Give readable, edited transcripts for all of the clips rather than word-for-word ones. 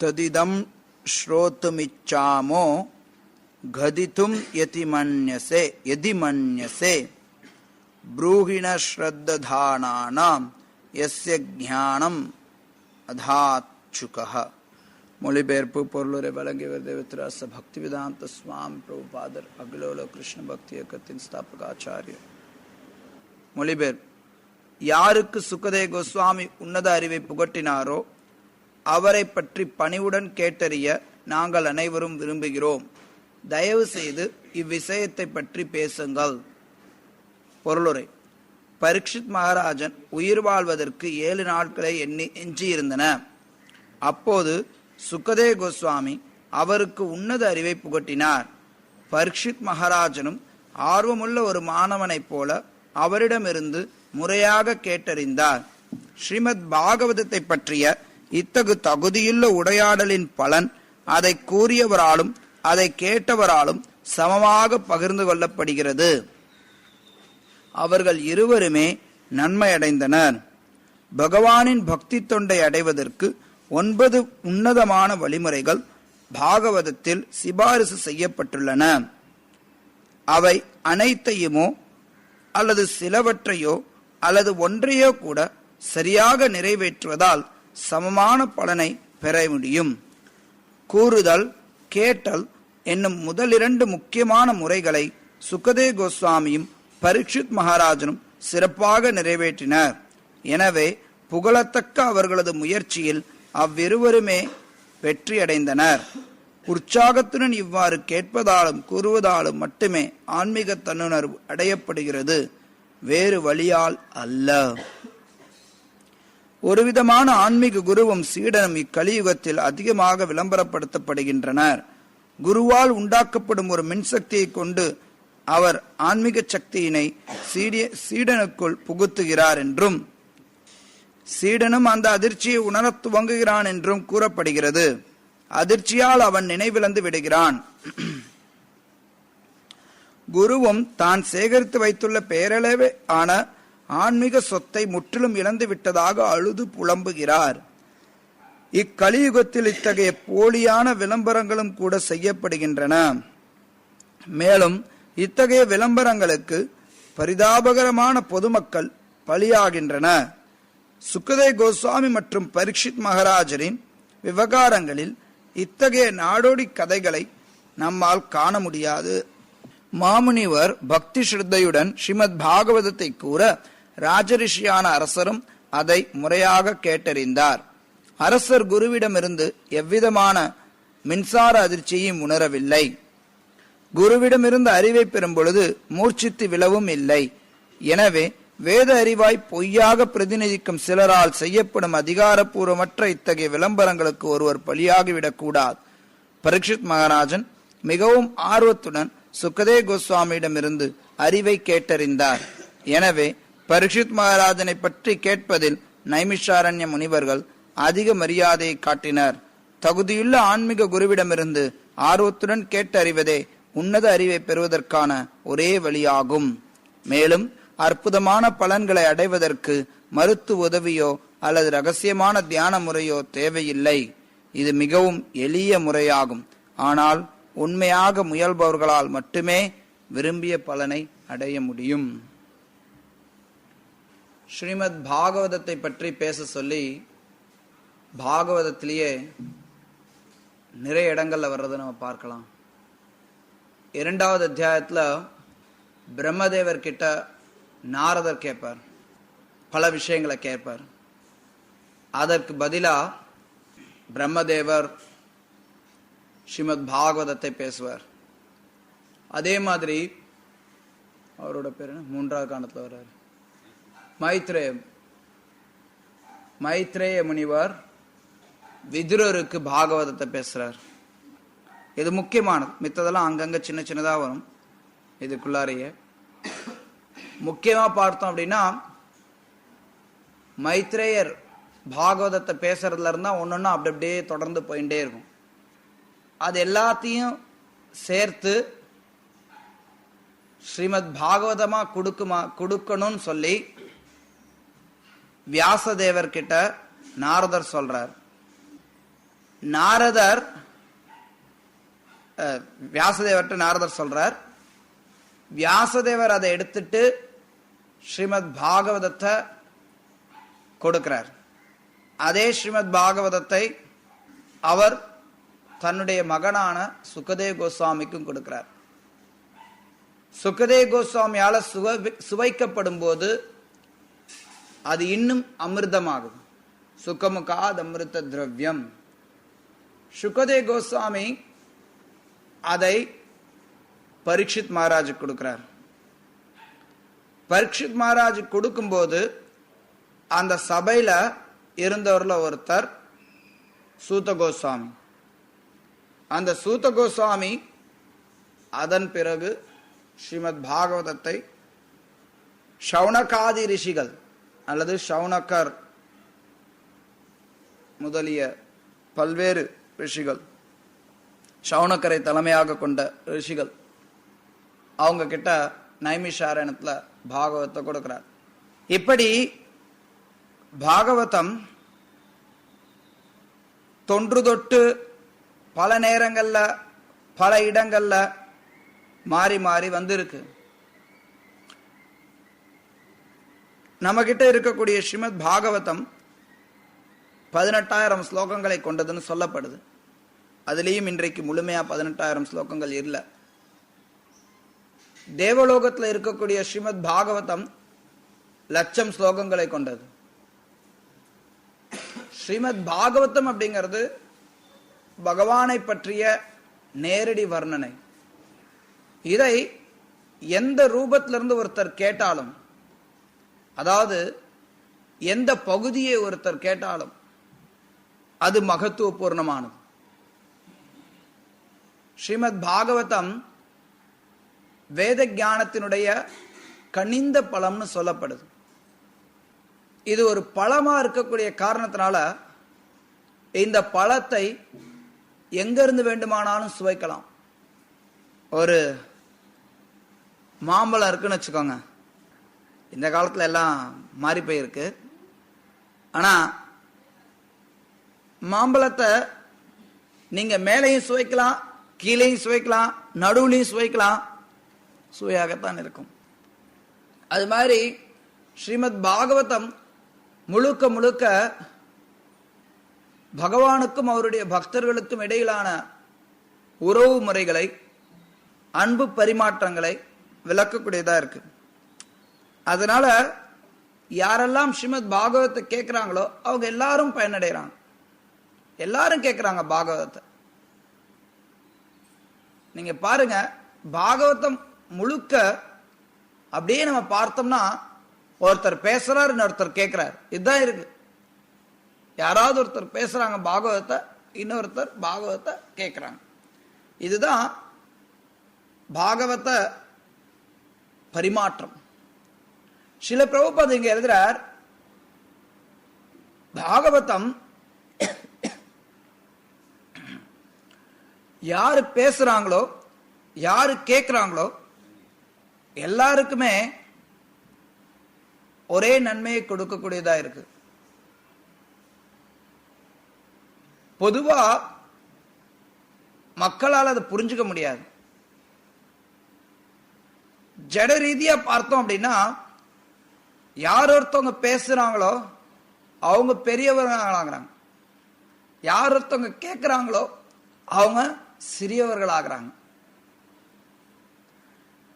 ததிதம் ஸ்ரோத்துமிச்சாமோ கதிதும் யதிமன்யசே ப்ரூஹிண ஸ்ரத்ததானானாம் யஸ்ய ஞானம் அதாச்சுகஹ. மொழிபெயர்ப்பு பொருளுரை வழங்கியவர் தேவத்திராச பக்திவேதாந்த சுவாமி பிரபுபாதர் அகிலோல கிருஷ்ண பக்தி இயக்கத்தின் ஸ்தாபகாச்சாரியர். மொழிபெயர்ப்பு: யாருக்கு சுகதேவ கோஸ்வாமி உன்னத அறிவை புகட்டினாரோ அவரை பற்றி பணிவுடன் கேட்டறிய நாங்கள் அனைவரும் விரும்புகிறோம். தயவு செய்து இவ்விஷயத்தை பற்றி பேசுங்கள். பொருளுரை: பரீட்சித் மகாராஜன் உயிர் வாழ்வதற்கு 7 நாட்களை எஞ்சியிருந்தன. அப்போது சுகதேவ கோஸ்வாமி அவருக்கு உன்னத அறிவை புகட்டினார். பரீட்சித் மகாராஜனும் ஆர்வமுள்ள ஒரு மாணவனைப் போல அவரிடமிருந்து முறையாக கேட்டறிந்தார். ஸ்ரீமத் பாகவதத்தை பற்றிய இத்தகு தகுதியுள்ள உரையாடலின் பலன் அதை கூறியவராலும் அதை கேட்டவராலும் சமமாக பகிர்ந்து கொள்ளப்படுகிறது. அவர்கள் இருவருமே நன்மையடைந்தனர். பகவானின் பக்தி தொண்டை அடைவதற்கு 9 உன்னதமான வழிமுறைகள் பாகவதத்தில் சிபாரிசு செய்யப்பட்டுள்ளன. அவை அனைத்தையுமோ அல்லது சிலவற்றையோ அல்லது ஒன்றையோ கூட சரியாக நிறைவேற்றுவதால் சமமான பலனை பெற முடியும். கூறுதல், கேட்டல் என்னும் முதல் 2 முக்கியமான முறைகளை சுகதேவ கோஸ்வாமியும் பரீட்சித் மகாராஜனும் சிறப்பாக நிறைவேற்றினர். எனவே புகழத்தக்க அவர்களது முயற்சியில் அவ்விருவருமே வெற்றியடைந்தனர். உற்சாகத்துடன் இவ்வாறு கேட்பதாலும் கூறுவதாலும் மட்டுமே ஆன்மீக தன்னுணர்வு அடையப்படுகிறது, வேறு வழியால் அல்ல. ஒருவிதமான ஆன்மீக குருவும் சீடனும் இக்கலியுகத்தில் அதிகமாக விளம்பரப்படுத்தப்படுகின்றனர். குருவால் உண்டாக்கப்படும் ஒரு மின்சக்தியை கொண்டு அவர் ஆன்மீக சக்தியினை சீடனுக்குள் புகுத்துகிறார் என்றும் சீடனும் அந்த அதிர்ச்சியை உணர துவங்குகிறான் என்றும் கூறப்படுகிறது. அதிர்ச்சியால் அவன் நினைவிழந்து விடுகிறான். குருவும் தான் சேகரித்து வைத்துள்ள பேரளவே ஆன ஆன்மீக சொத்தை முற்றிலும் இழந்து விட்டதாக அழுது புலம்புகிறார். இக்கலியுகத்தில் இத்தகைய போலியான விளம்பரங்களும் கூட செய்யப்படுகின்றன. மேலும் இத்தகைய விளம்பரங்களுக்கு பரிதாபகரமான பொதுமக்கள் பலியாகின்றன. சுகதேவ கோஸ்வாமி மற்றும் பரீட்சித் மகாராஜரின் விவகாரங்களில் இத்தகைய நாடோடி கதைகளை நம்மால் காண முடியாது. மாமுனிவர் பக்தி ஸ்ரத்தையுடன் ஸ்ரீமத் பாகவதத்தை கூற ராஜரிஷியான அரசரும் அதை முறையாக கேட்டறிந்தார். அரசர் குருவிடமிருந்து எவ்விதமான மின்சார அதிர்ச்சியையும் உணரவில்லை. குருவிடமிருந்து அறிவை பெறும் பொழுது மூர்ச்சித்து விழவும் இல்லை. எனவே வேத அறிவாய் பொய்யாக பிரதிநிதிக்கும் சிலரால் செய்யப்படும் அதிகாரப்பூர்வமற்ற இத்தகைய விளம்பரங்களுக்கு ஒருவர் பலியாகிவிடக் கூடாது. பரீட்சித் மகாராஜன் மிகவும் ஆர்வத்துடன் சுகதேவ கோஸ்வாமியிடமிருந்து அறிவை கேட்டறிந்தார். எனவே பரீட்சித் மகாராஜனை பற்றி கேட்பதில் நைமிஷாரண்ய முனிவர்கள் அதிக மரியாதையை காட்டினர். தகுதியுள்ள ஆன்மீக குருவிடமிருந்து ஆர்வத்துடன் கேட்டறிவதே உன்னத அறிவை பெறுவதற்கான ஒரே வழியாகும். மேலும் அற்புதமான பலன்களை அடைவதற்கு மருத்துவ உதவியோ அல்லது ரகசியமான தியான முறையோ தேவையில்லை. இது மிகவும் எளிய முறையாகும். ஆனால் உண்மையாக முயல்பவர்களால் மட்டுமே விரும்பிய பலனை அடைய முடியும். ஸ்ரீமத் பாகவதத்தை பற்றி பேச சொல்லி பாகவதத்திலேயே நிறைய இடங்கள்ல வர்றதை நம்ம பார்க்கலாம். 2வது அத்தியாயத்துல பிரம்மதேவர் கிட்ட நாரதர் கேட்பார், பல விஷயங்களை கேட்பார். அதற்கு பதிலா பிரம்மதேவர் ஸ்ரீமத் பாகவதத்தை பேசுவார். அதே மாதிரி அவரோட பேர் என்ன, 3வது காண்டத்துல வர்றாரு, மைத்ரேய முனிவர் விதுரருக்கு பாகவதத்தை பேசுறார். இது முக்கியமானது. மித்ததெல்லாம் அங்கங்க சின்ன சின்னதா வரும். இதுக்குள்ளாரையே முக்கியமா பார்த்தோம் அப்படின்னா மைத்ரேயர் பாகவதத்தை பேசுறதுல இருந்தா ஒன்னொன்னா அப்படி அப்படியே தொடர்ந்து போயிட்டே இருக்கும். அது எல்லாத்தையும் சேர்த்து ஸ்ரீமத் பாகவதமா கொடுக்கணும்னு சொல்லி வியாசதேவர் கிட்ட நாரதர் சொல்றார். நாரதர் வியாசதேவர்கிட்ட நாரதர் சொல்றார். வியாசதேவர் அதை எடுத்துட்டு ஸ்ரீமத் பாகவதத்தை கொடுக்கிறார். அதே ஸ்ரீமத் பாகவதத்தை அவர் தன்னுடைய மகனான சுகதேவ கோஸ்வாமிக்கும் கொடுக்கிறார். சுகதேவ கோஸ்வாமியால சுவைக்கப்படும் போது அது இன்னும் அமிர்தமாகும். சுகமுகாத் அமிர்த திரவியம். சுகதேவ கோஸ்வாமி அதை பரீட்சித் மகாராஜுக்கு கொடுக்கிறார். பரீட்சித் மகாராஜ் கொடுக்கும்போது அந்த சபையில இருந்தவர்ல ஒருத்தர் சூத கோஸ்வாமி. அந்த சூத கோஸ்வாமி அதன் பிறகு ஸ்ரீமத் பாகவதத்தை ஷௌனகாதி ரிஷிகள் அல்லது ஷௌனகர் முதலிய பல்வேறு ரிஷிகள், ஷௌனகரை தலைமையாக கொண்ட ரிஷிகள், அவங்க கிட்ட நைமிஷாரண்யத்துல பாகவத்தை கொடுக்கிறார். இப்படி பாகவதம் தொன்று தொட்டு பல நேரங்கள்ல பல இடங்கள்ல மாறி மாறி வந்திருக்கு. நம்ம கிட்ட இருக்கக்கூடிய ஸ்ரீமத் பாகவதம் 18,000 ஸ்லோகங்களை கொண்டதுன்னு சொல்லப்படுது. அதுலேயும் இன்றைக்கு முழுமையா 18,000 ஸ்லோகங்கள் இல்லை. தேவலோகத்தில் இருக்கக்கூடிய ஸ்ரீமத் பாகவதம் 1,00,000 ஸ்லோகங்களை கொண்டது. ஸ்ரீமத் பாகவதம் அப்படிங்கிறது பகவானை பற்றிய நேரடி வர்ணனை. இதை எந்த ரூபத்திலிருந்து ஒருத்தர் கேட்டாலும், அதாவது எந்த பகுதியை ஒருத்தர் கேட்டாலும் அது மகத்துவபூர்ணமானது. ஸ்ரீமத் பாகவதம் வேத ஞானத்தினுடைய கனிந்த பழம்னு சொல்லப்படுது. இது ஒரு பழமா இருக்கக்கூடிய காரணத்தினால இந்த பழத்தை எங்கிருந்து வேண்டுமானாலும் சுவைக்கலாம். ஒரு மாம்பழம் இருக்குன்னு வச்சுக்கோங்க. இந்த காலத்துல எல்லாம் மாறி போயிருக்கு. ஆனா மாம்பழத்தை நீங்க மேலையும் சுவைக்கலாம், கீழையும் சுவைக்கலாம், நடுவுலையும் சுவைக்கலாம், சுவையாகத்தான் இருக்கும். அது மாதிரி ஸ்ரீமத் பாகவதம் முழுக்க முழுக்க பகவானுக்கும் அவருடைய பக்தர்களுக்கும் இடையிலான உறவு முறைகளை, அன்பு பரிமாற்றங்களை விளக்கக்கூடியதா இருக்கு. அதனால யாரெல்லாம் ஸ்ரீமத் பாகவத்தை கேட்கிறாங்களோ அவங்க எல்லாரும் பயனடைகிறாங்க. எல்லாரும் கேட்கிறாங்க பாகவதத்தை. நீங்க பாருங்க, பாகவதம் முழுக்க அப்படியே நம்ம பார்த்தோம்னா ஒருத்தர் பேசுறாரு, இன்னொருத்தர் கேட்கிறார். இதுதான் இருக்கு. யாராவது ஒருத்தர் பேசுறாங்க பாகவதத்தை, இன்னொருத்தர் பாகவதத்தை கேட்கிறாங்க. இதுதான் பாகவத பரிமாற்றம். சில பிரபுபாத் இங்க எழுதுறார், பாகவதம் யாரு பேசுறாங்களோ யாரு கேட்கிறாங்களோ எல்லாருக்குமே ஒரே நன்மையை கொடுக்கக்கூடியதா இருக்கு. பொதுவா மக்களால் அதை புரிஞ்சுக்க முடியாது. ஜட ரீதியா பார்த்தோம் அப்படின்னா யார் ஒருத்தவங்க பேசுறாங்களோ அவங்க பெரியவர்களாகிறாங்க, யார் ஒருத்தவங்க கேட்கிறாங்களோ அவங்க சிறியவர்கள் ஆகிறாங்க.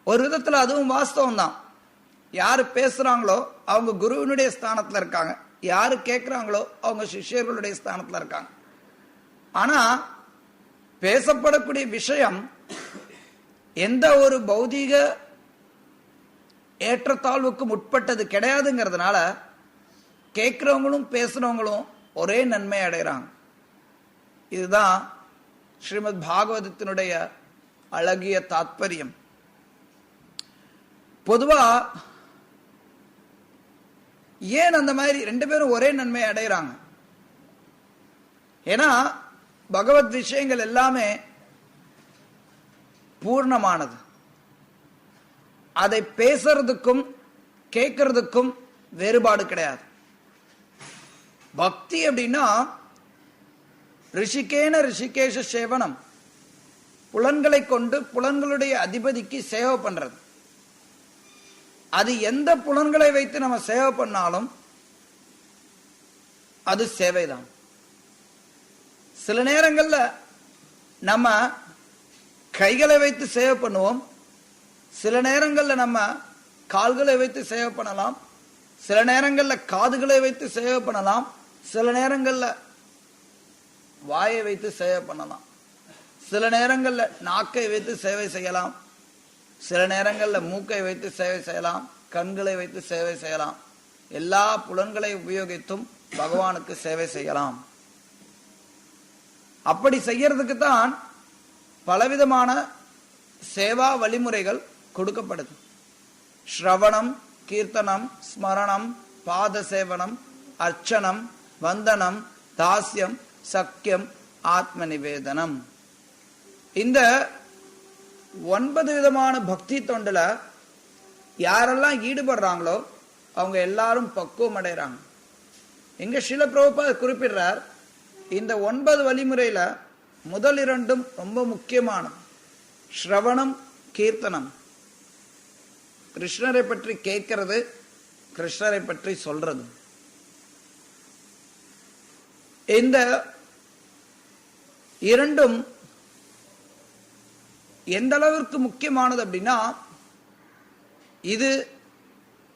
ஒரு விதத்துல அதுவும் வாஸ்தவம் தான். யாரு பேசுறாங்களோ அவங்க குருவினுடைய ஸ்தானத்துல இருக்காங்க, யாரு கேட்கிறாங்களோ அவங்க சிஷ்யர்களுடைய ஸ்தானத்துல இருக்காங்க. ஆனா பேசப்படக்கூடிய விஷயம் எந்த ஒரு பௌதீக ஏற்றத்தாழ்வுக்கும் உட்பட்டது கிடையாதுங்கிறதுனால கேட்கிறவங்களும் பேசுறவங்களும் ஒரே நன்மை அடைகிறாங்க. இதுதான் ஸ்ரீமத் பாகவதத்தினுடைய அழகிய தாத்பரியம். பொதுவா ஏன் அந்த மாதிரி ரெண்டு பேரும் ஒரே நன்மை அடைகிறாங்க? ஏன்னா பகவத் விஷயங்கள் எல்லாமே பூர்ணமானது. அதை பேசுறதுக்கும் கேட்கறதுக்கும் வேறுபாடு கிடையாது. பக்தி அப்படின்னா ரிஷிகேன ரிஷிகேஷ சேவனம், புலன்களை கொண்டு புலன்களுடைய அதிபதிக்கு சேவை பண்றது. அது எந்த புலன்களை வைத்து நம்ம சேவை பண்ணாலும் அது சேவைதான். சில நேரங்கள்ல நம்ம கைகளை வைத்து சேவை பண்ணுவோம், சில நேரங்கள்ல நம்ம கால்களை வைத்து சேவை பண்ணலாம், சில நேரங்கள்ல காதுகளை வைத்து சேவை பண்ணலாம், சில நேரங்கள்ல வாயை வைத்து சேவை பண்ணலாம், சில நேரங்கள்ல நாக்கை வைத்து சேவை செய்யலாம், சில நேரங்கள்ல மூக்கை வைத்து சேவை செய்யலாம், கண்களை வைத்து சேவை செய்யலாம். எல்லா புலன்களை உபயோகித்தும் பகவானுக்கு சேவை செய்யலாம். அப்படி செய்யறதுக்கு தான் பலவிதமான சேவா வழிமுறைகள் கொடுக்கப்படுது. ஸ்ரவணம், கீர்த்தனம், ஸ்மரணம், பாத சேவனம், அர்ச்சனம், வந்தனம், தாஸ்யம், சக்கியம், ஆத்ம நிவேதனம். இந்த 9 விதமான பக்தி தொண்டுல யாரெல்லாம் ஈடுபடுறாங்களோ அவங்க எல்லாரும் பக்குவம் அடைறாங்க. எங்க ஸ்ரீல பிரபுபாத குறிப்பிடுறார், இந்த 9 வழிமுறையில முதல் 2 ரொம்ப முக்கியமானது. ஸ்ரவணம், கீர்த்தனம், கிருஷ்ணரை பற்றி கேட்கிறது, கிருஷ்ணரை பற்றி சொல்றது. இந்த 2 எந்த அளவிற்கு முக்கியமானது அப்படின்னா, இது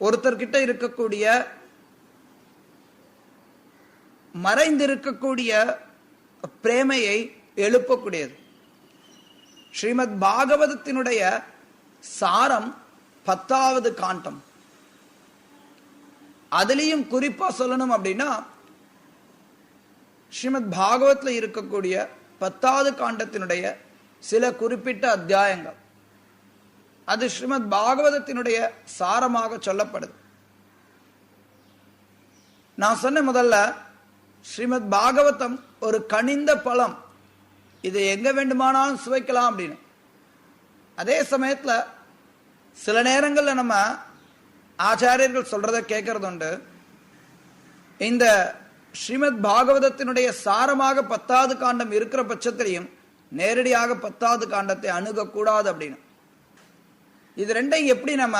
ஒருத்தர்கிட்ட இருக்கக்கூடிய மறைந்திருக்கக்கூடிய பிரேமையை எழுப்பக்கூடியது. ஸ்ரீமத் பாகவதத்தினுடைய சாரம் 10வது காண்டம். அதுலயும் குறிப்பா சொல்லணும் அப்படின்னா, ஸ்ரீமத் பாகவத்ல இருக்கக்கூடிய 10வது காண்டத்தினுடைய சில குறிப்பிட்ட அத்தியாயங்கள், அது ஸ்ரீமத் பாகவதத்தினுடைய சாரமாக சொல்லப்படுது. நான் சொன்ன முதல்ல, ஸ்ரீமத் பாகவதம் ஒரு கனிந்த பழம், இது எங்க வேண்டுமானாலும் சுவைக்கலாம் அப்படின்னு. அதே சமயத்துல சில நேரங்கள்ல நம்ம ஆச்சாரியர்கள் சொல்றத கேட்கறது உண்டு, இந்த ஸ்ரீமத் பாகவதத்தினுடைய சாரமாக 10வது காண்டம் இருக்கிற பட்சத்திலையும் நேரடியாக 10வது காண்டத்தை அணுகக்கூடாது அப்படின்னு. இது ரெண்டையும் எப்படி நம்ம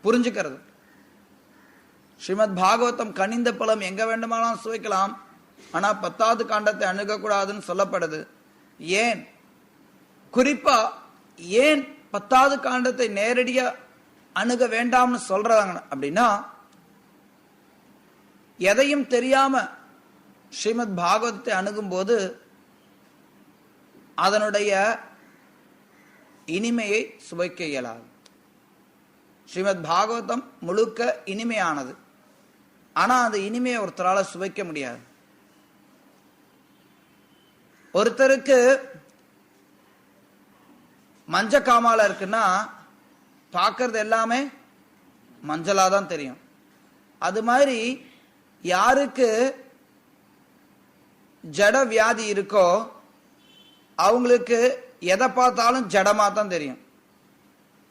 புரிஞ்சுக்கிறது? ஸ்ரீமத் பாகவதம் கனிந்த பழம், எங்க வேண்டுமானாலும் சுவைக்கலாம், ஆனா 10வது காண்டத்தை அணுகக்கூடாதுன்னு சொல்லப்படுது. ஏன் குறிப்பா ஏன் 10வது காண்டத்தை நேரடியா அணுக வேண்டாம்னு சொல்றாங்க அப்படின்னா, எதையும் தெரியாம ஸ்ரீமத் பாகவதத்தை அணுகும் போது அதனுடைய இனிமையை சுவைக்க இயலாது. ஸ்ரீமத் பாகவதம் முழுக்க இனிமையானது, ஆனா அந்த இனிமையை ஒருத்தரால சுவைக்க முடியாது. ஒருத்தருக்கு மஞ்ச காமால இருக்குன்னா பார்க்கறது எல்லாமே மஞ்சளா தான் தெரியும். அது மாதிரி யாருக்கு ஜட வியாதி இருக்கோ அவங்களுக்கு எதை பார்த்தாலும் ஜடமா தான் தெரியும்,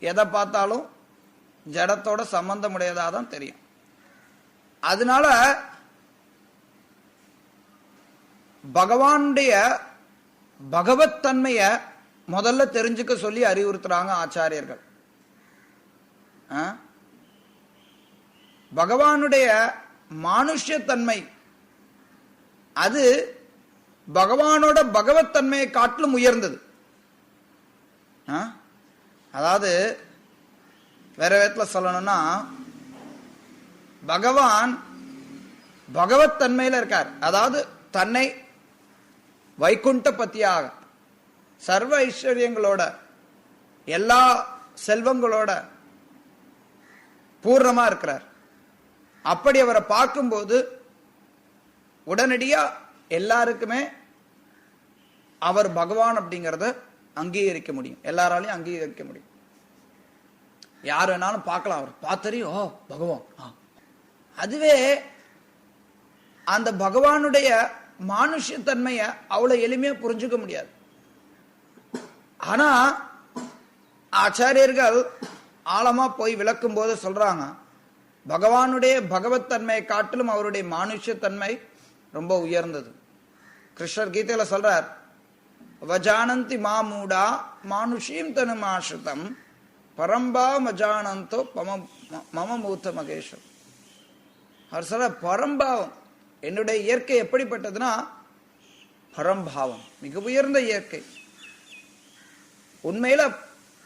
எதை பார்த்தாலும் ஜடத்தோட சம்பந்தமுடையதா தான் தெரியும். அதனால பகவானுடைய பகவத் தன்மைய முதல்ல தெரிஞ்சுக்க சொல்லி அறிவுறுத்துறாங்க ஆச்சாரியர்கள். பகவானுடைய மானுஷ்யத்தன்மை அது பகவானோட பகவத் தன்மையை காட்டிலும் உயர்ந்தது. அதாவது வேற விதத்துல சொல்லணும்னா, பகவான் பகவத் தன்மையில இருக்கார். அதாவது தன்னை வைகுண்ட பத்தியாக சர்வ ஐஸ்வர்யங்களோட எல்லா செல்வங்களோட பூர்ணமா இருக்கிறார். அப்படி அவரை பார்க்கும்போது உடனடியா எல்லாருக்குமே அவர் பகவான் அப்படிங்கறத அங்கீகரிக்க முடியும், எல்லாராலையும் அங்கீகரிக்க முடியும். யார் வேணாலும் பார்க்கலாம், அவர் பார்த்தறியோ பகவான். அதுவே அந்த பகவானுடைய மானுஷ்யத்தன்மைய அவ்வளவு எளிமையா புரிஞ்சுக்க முடியாது. ஆனா ஆச்சாரியர்கள் ஆழமா போய் விளக்கும் போது சொல்றாங்க, பகவானுடைய பகவத் தன்மையை காட்டிலும் அவருடைய மானுஷ்யத்தன்மை ரொம்ப உயர்ந்தது. கிருஷ்ணர் கீதையில சொல்றார், வஜானந்தி மாமூடா மானுஷீம் தனுமாஸ்ருதம் பரம்பா மஜானந்தோ மம மூத்த மகேஷம். அவர் சொல்ற பரம்பாவம், என்னுடைய இயற்கை எப்படிப்பட்டதுன்னா பரம்பாவம், மிக உயர்ந்த இயற்கை. உண்மையில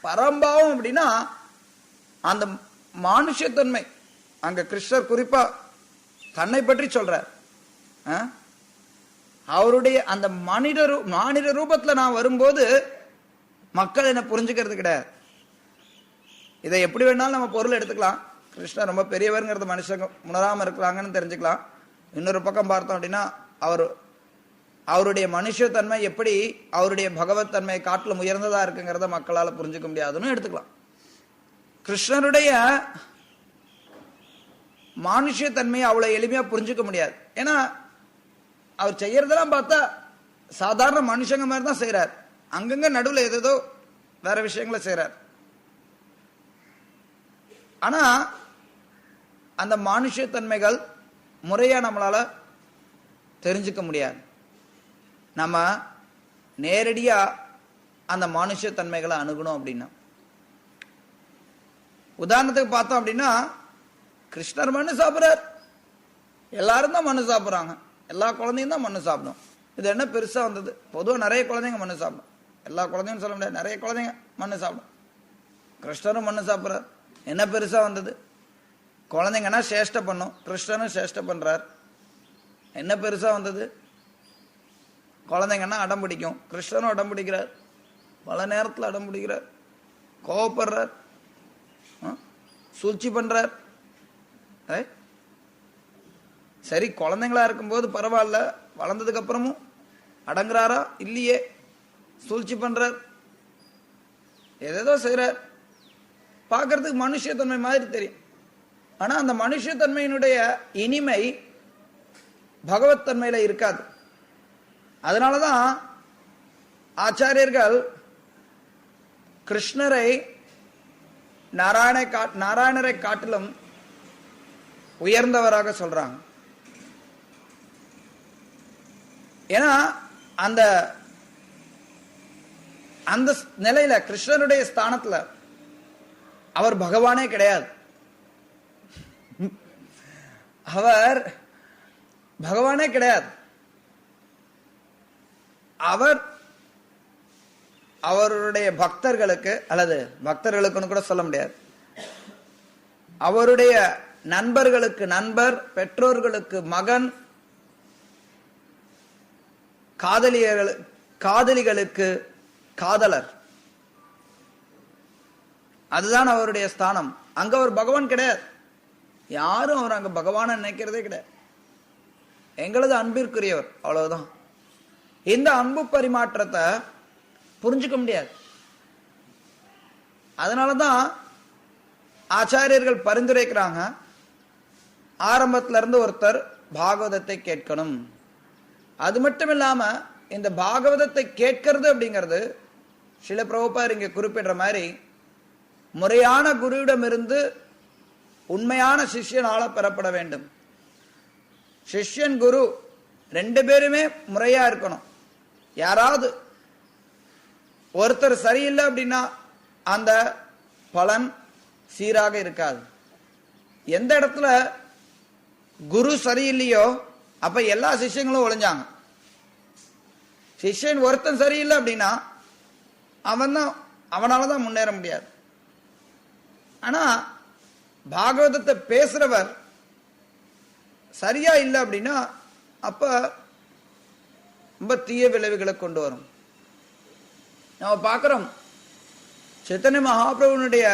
பரம்பாவம் அப்படின்னா அந்த மானுஷத்தன்மை. அங்க கிருஷ்ணர் குறிப்பா தன்னை பற்றி சொல்றார். அவருடைய அந்த மானிட ரூபத்துல நான் வரும்போது மக்கள் என்ன புரிஞ்சுக்கிறது கிடையாது. இதை எப்படி வேணாலும் நம்ம பொருள் எடுத்துக்கலாம். கிருஷ்ணர் ரொம்ப பெரியவர்ங்கிறது மனுஷங்க உணராம இருக்கிறாங்கன்னு தெரிஞ்சுக்கலாம். இன்னொரு பக்கம் பார்த்தோம் அப்படின்னா அவருடைய மனுஷத்தன்மை எப்படி அவருடைய பகவத் தன்மை காட்டிலும் உயர்ந்ததா இருக்குங்கிறத மக்களால் புரிஞ்சுக்க முடியாதுன்னு எடுத்துக்கலாம். கிருஷ்ணருடைய மானுஷத்தன்மையை அவ்வளவு எளிமையா புரிஞ்சுக்க முடியாது. ஏன்னா அவர் செய்யறதெல்லாம் பார்த்தா சாதாரண மனுஷங்க மாதிரி தான் செய்யறார். அங்கங்க நடுவில் ஏதோ வேற விஷயங்களை செய்யறார். ஆனா அந்த மானுஷத்தன்மைகள் முறையா நம்மளால தெரிஞ்சுக்க முடியாது. நம்ம நேரடியா அந்த மானுஷத்தன்மைகளை அணுகணும் அப்படின்னா, உதாரணத்துக்கு பார்த்தோம் அப்படின்னா கிருஷ்ணர் மண்ணு சாப்பிட்றார், எல்லாரும் தான் மண்ணு சாப்பிட்றாங்க, எல்லா குழந்தையும் தான் மண்ணு சாப்பிடும். இது என்ன பெருசா வந்தது? பொதுவாக நிறைய குழந்தைங்க மண்ணு சாப்பிடும். எல்லா குழந்தையும் சொல்ல முடியாது, நிறைய குழந்தைங்க மண்ணு சாப்பிடும். கிருஷ்ணரும் மண்ணு சாப்பிட்றார், என்ன பெருசா வந்தது? குழந்தைங்கன்னா சேஷ்டை பண்ணும், கிருஷ்ணனும் சேஷ்டை பண்றார், என்ன பெருசா வந்தது? குழந்தைங்கன்னா அடம் பிடிக்கும், கிருஷ்ணனும் அடம் பிடிக்கிறார், பல நேரத்தில் அடம் பிடிக்கிறார், கோவப்படுறார், சூழ்ச்சி பண்றார். சரி, குழந்தைங்களா இருக்கும்போது பரவாயில்ல, வளர்ந்ததுக்கு அப்புறமும் அடங்குறாரா? இல்லையே, சூழ்ச்சி பண்றார், ஏதேதோ செய்யறார். பார்க்கறதுக்கு மனுஷத்தன்மை மாதிரி தெரியும். ஆனா அந்த மனுஷத்தன்மையினுடைய இனிமை பகவத் தன்மையில இருக்காது. அதனாலதான் ஆச்சாரியர்கள் கிருஷ்ணரை நாராயணரை காட்டிலும் உயர்ந்தவராக சொல்றாங்க. ஏன்னா அந்த அந்த நிலையில கிருஷ்ணனுடைய ஸ்தானத்துல அவர் பகவானே கிடையாது. அவர் பகவானே கிடையாது. அவர் அவருடைய பக்தர்களுக்கு, அல்லது பக்தர்களுக்குன்னு கூட சொல்ல முடியாது, அவருடைய நண்பர்களுக்கு நண்பர், பெற்றோர்களுக்கு மகன், காதலிகளுக்கு காதலர். அதுதான் அவருடைய ஸ்தானம். அங்க அவர் பகவான் கிடையாது. யாரும் அவர் அங்க பகவான நினைக்கிறதே கிடையாது. எங்களது அன்பிற்குரியவர், அவ்வளவுதான். இந்த அன்பு பரிமாற்றத்தை புரிஞ்சுக்க முடியாது. அதனாலதான் ஆச்சாரியர்கள் பரிந்துரைக்கிறாங்க, ஆரம்பத்துல இருந்து ஒருத்தர் பாகவதத்தை கேட்கணும். அது மட்டும் இல்லாம இந்த பாகவதத்தை கேட்கறது அப்படிங்கிறது ஸ்ரீல பிரபுபாதர் இங்க குறிப்பிடுற மாதிரி முறையான குருவிடம் இருந்து உண்மையான சிஷ்யனால பெறப்பட வேண்டும். சிஷ்யன் குரு ரெண்டு பேருமே முறையா இருக்கணும். யாராவது ஒருத்தர் சரியில்லை அப்படின்னா அந்த பலன் சீராக இருக்காது. எந்த இடத்துல குரு சரியில்லையோ அப்ப எல்லா சிஷ்யங்களும் ஒளிஞ்சாங்க. சிஷ்யன் ஒருத்தன் சரியில்லை அப்படின்னா அவனாலதான் முன்னேற முடியாது. ஆனா பாகவதத்தை பேசுறவர் சரியா இல்லை அப்படின்னா அப்ப ரொம்ப தீய விளைவுகளை கொண்டு வரும். நம்ம பார்க்கிறோம், சைத்தன்ய மகாபிரபுனுடைய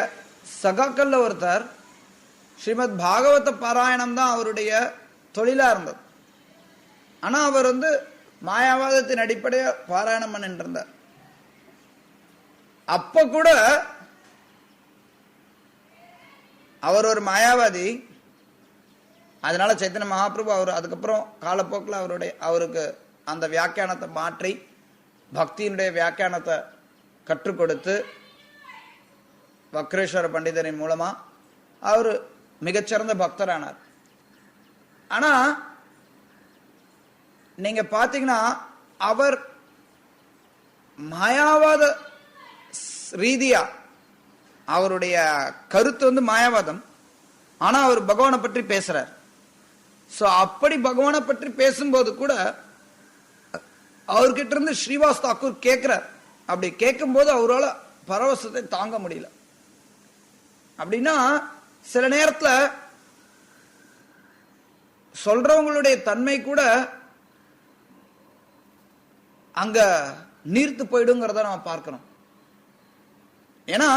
சகாக்கள்ல ஒருத்தர் ஸ்ரீமத் பாகவத பாராயணம் தான் அவருடைய தொழிலா இருந்தது. ஆனா அவர் மாயாவாதத்தின் அடிப்படையா பாராயணம் பண்ணிட்டு இருந்தார். அப்ப கூட அவர் ஒரு மாயாவாதி. அதனால சைத்தன்ய மகாபிரபு அவர் அதுக்கப்புறம் காலப்போக்கில் அவருக்கு அந்த வியாக்கியானத்தை மாற்றி பக்தியினுடைய வியாக்கியானத்தை கற்றுக் கொடுத்து வக்ரேஸ்வர பண்டிதரின் மூலமா அவர் மிகச்சிறந்த பக்தரானார். ஆனா நீங்க பாத்தீங்கன்னா அவர் மாயாவாத ரீதியா அவருடைய கருத்து மாயாவாதம், ஆனா அவர் பகவானை பற்றி பேசுறார். சோ அப்படி பகவானை பற்றி பேசும்போது கூட அவர்கிட்ட இருந்து ஸ்ரீவாஸ் தாக்கூர் கேட்கிறார். அப்படி கேட்கும் போது அவரால் பரவசத்தை தாங்க முடியல. அப்படின்னா சில நேரத்துல சொல்றவங்களுடைய தன்மை கூட அங்க நீர்த்து போயிடுங்கிறத நம்ம பார்க்கிறோம். ஏன்னா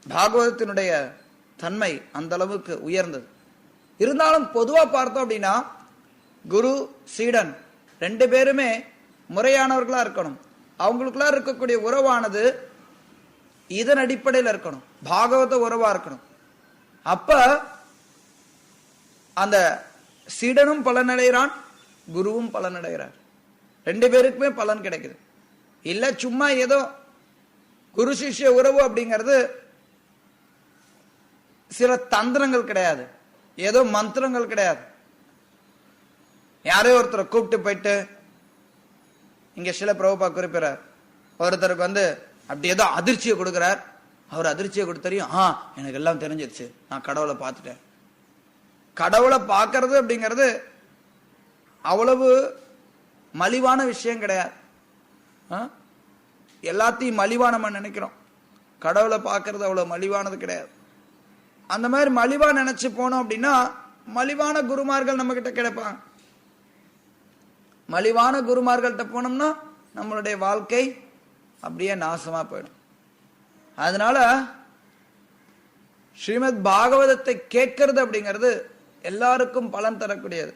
பாகவதத்தினுடைய தன்மை அந்த அளவுக்கு உயர்ந்தது. இருந்தாலும் பொதுவா பார்த்தோம் அப்படின்னா குரு சீடன் ரெண்டு பேருமே முறையானவர்களா இருக்கணும். அவங்களுக்குள்ள இருக்கக்கூடிய உறவானது இதன் அடிப்படையில் இருக்கணும், பாகவத உறவா இருக்கணும். அப்ப அந்த சீடனும் பலனடைகிறான், குருவும் பலனடைகிறார். ரெண்டு பேருக்குமே பலன் கிடைக்குது. இல்ல சும்மா ஏதோ குரு சிஷ்ய உறவு அப்படிங்கிறது சில தந்திரங்கள் கிடையாது, ஏதோ மந்திரங்கள் கிடையாது. யாரோ ஒருத்தரை கூப்பிட்டு போயிட்டு, இங்க சில பிரபுபா குறிப்பிறார், ஒருத்தருக்கு அப்படி ஏதோ அதிர்ச்சியை கொடுக்கிறார். அவர் அதிர்ச்சியை கொடுத்தறியும், எனக்கு எல்லாம் தெரிஞ்சிருச்சு, நான் கடவுளை பார்த்துட்டேன். கடவுளை பார்க்கறது அப்படிங்கிறது அவ்வளவு மலிவான விஷயம் கிடையாது. எல்லாத்தையும் மலிவா நம்ம நினைக்கிறோம், கடவுளை பார்க்கறது அவ்வளவு மலிவானது கிடையாது. அந்த மாதிரி மலிவா நினைச்சு போனோம் அப்படின்னா மலிவான குருமார்கள் நம்ம கிட்ட கிடைப்பாங்க. மலிவான குருமார்கள்ட்ட போனோம்னா நம்மளுடைய வாழ்க்கை அப்படியே நாசமா போயிடும். அதனால ஸ்ரீமத் பாகவதத்தை கேட்கறது அப்படிங்கிறது எல்லாருக்கும் பலன் தரக்கூடியது.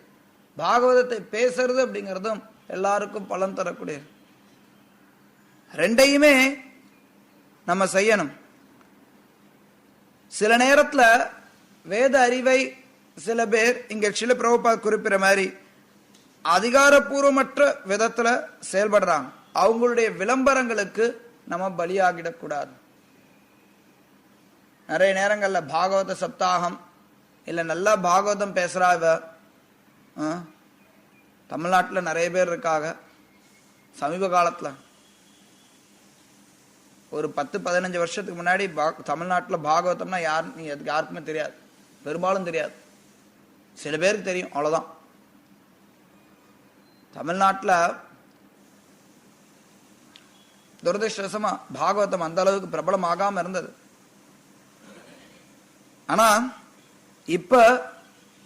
பாகவதத்தை பேசுறது அப்படிங்கிறதும் எல்லாருக்கும் பலன் தரக்கூடியது. ரெண்டையுமே நம்ம செய்யணும். சில நேரத்துல வேத அறிவை சில பேர் இங்க சில பிரபுபா குறிப்பிட்ட மாதிரி அதிகாரப்பூர்வமற்ற விதத்துல செயல்படுறாங்க. அவங்களுடைய விளம்பரங்களுக்கு நம்ம பலியாகிடக்கூடாது. நிறைய நேரங்கள்ல பாகவத சப்தாகம் இல்ல நல்லா பாகவதம் பேசுறா இவ, தமிழ்நாட்டில் நிறைய பேர் இருக்காங்க. சமீப காலத்துல ஒரு 10-15 வருஷத்துக்கு முன்னாடி தமிழ்நாட்டில் பாகவதம்னா யாருக்குமே தெரியாது, பெரும்பாலும் தெரியாது. சில பேருக்கு தெரியும், அவ்வளவுதான். தமிழ்நாட்டில் துரதிருஷ்டவசமா பாகவதம் அந்த அளவுக்கு பிரபலம் ஆகாம இருந்தது. ஆனா இப்ப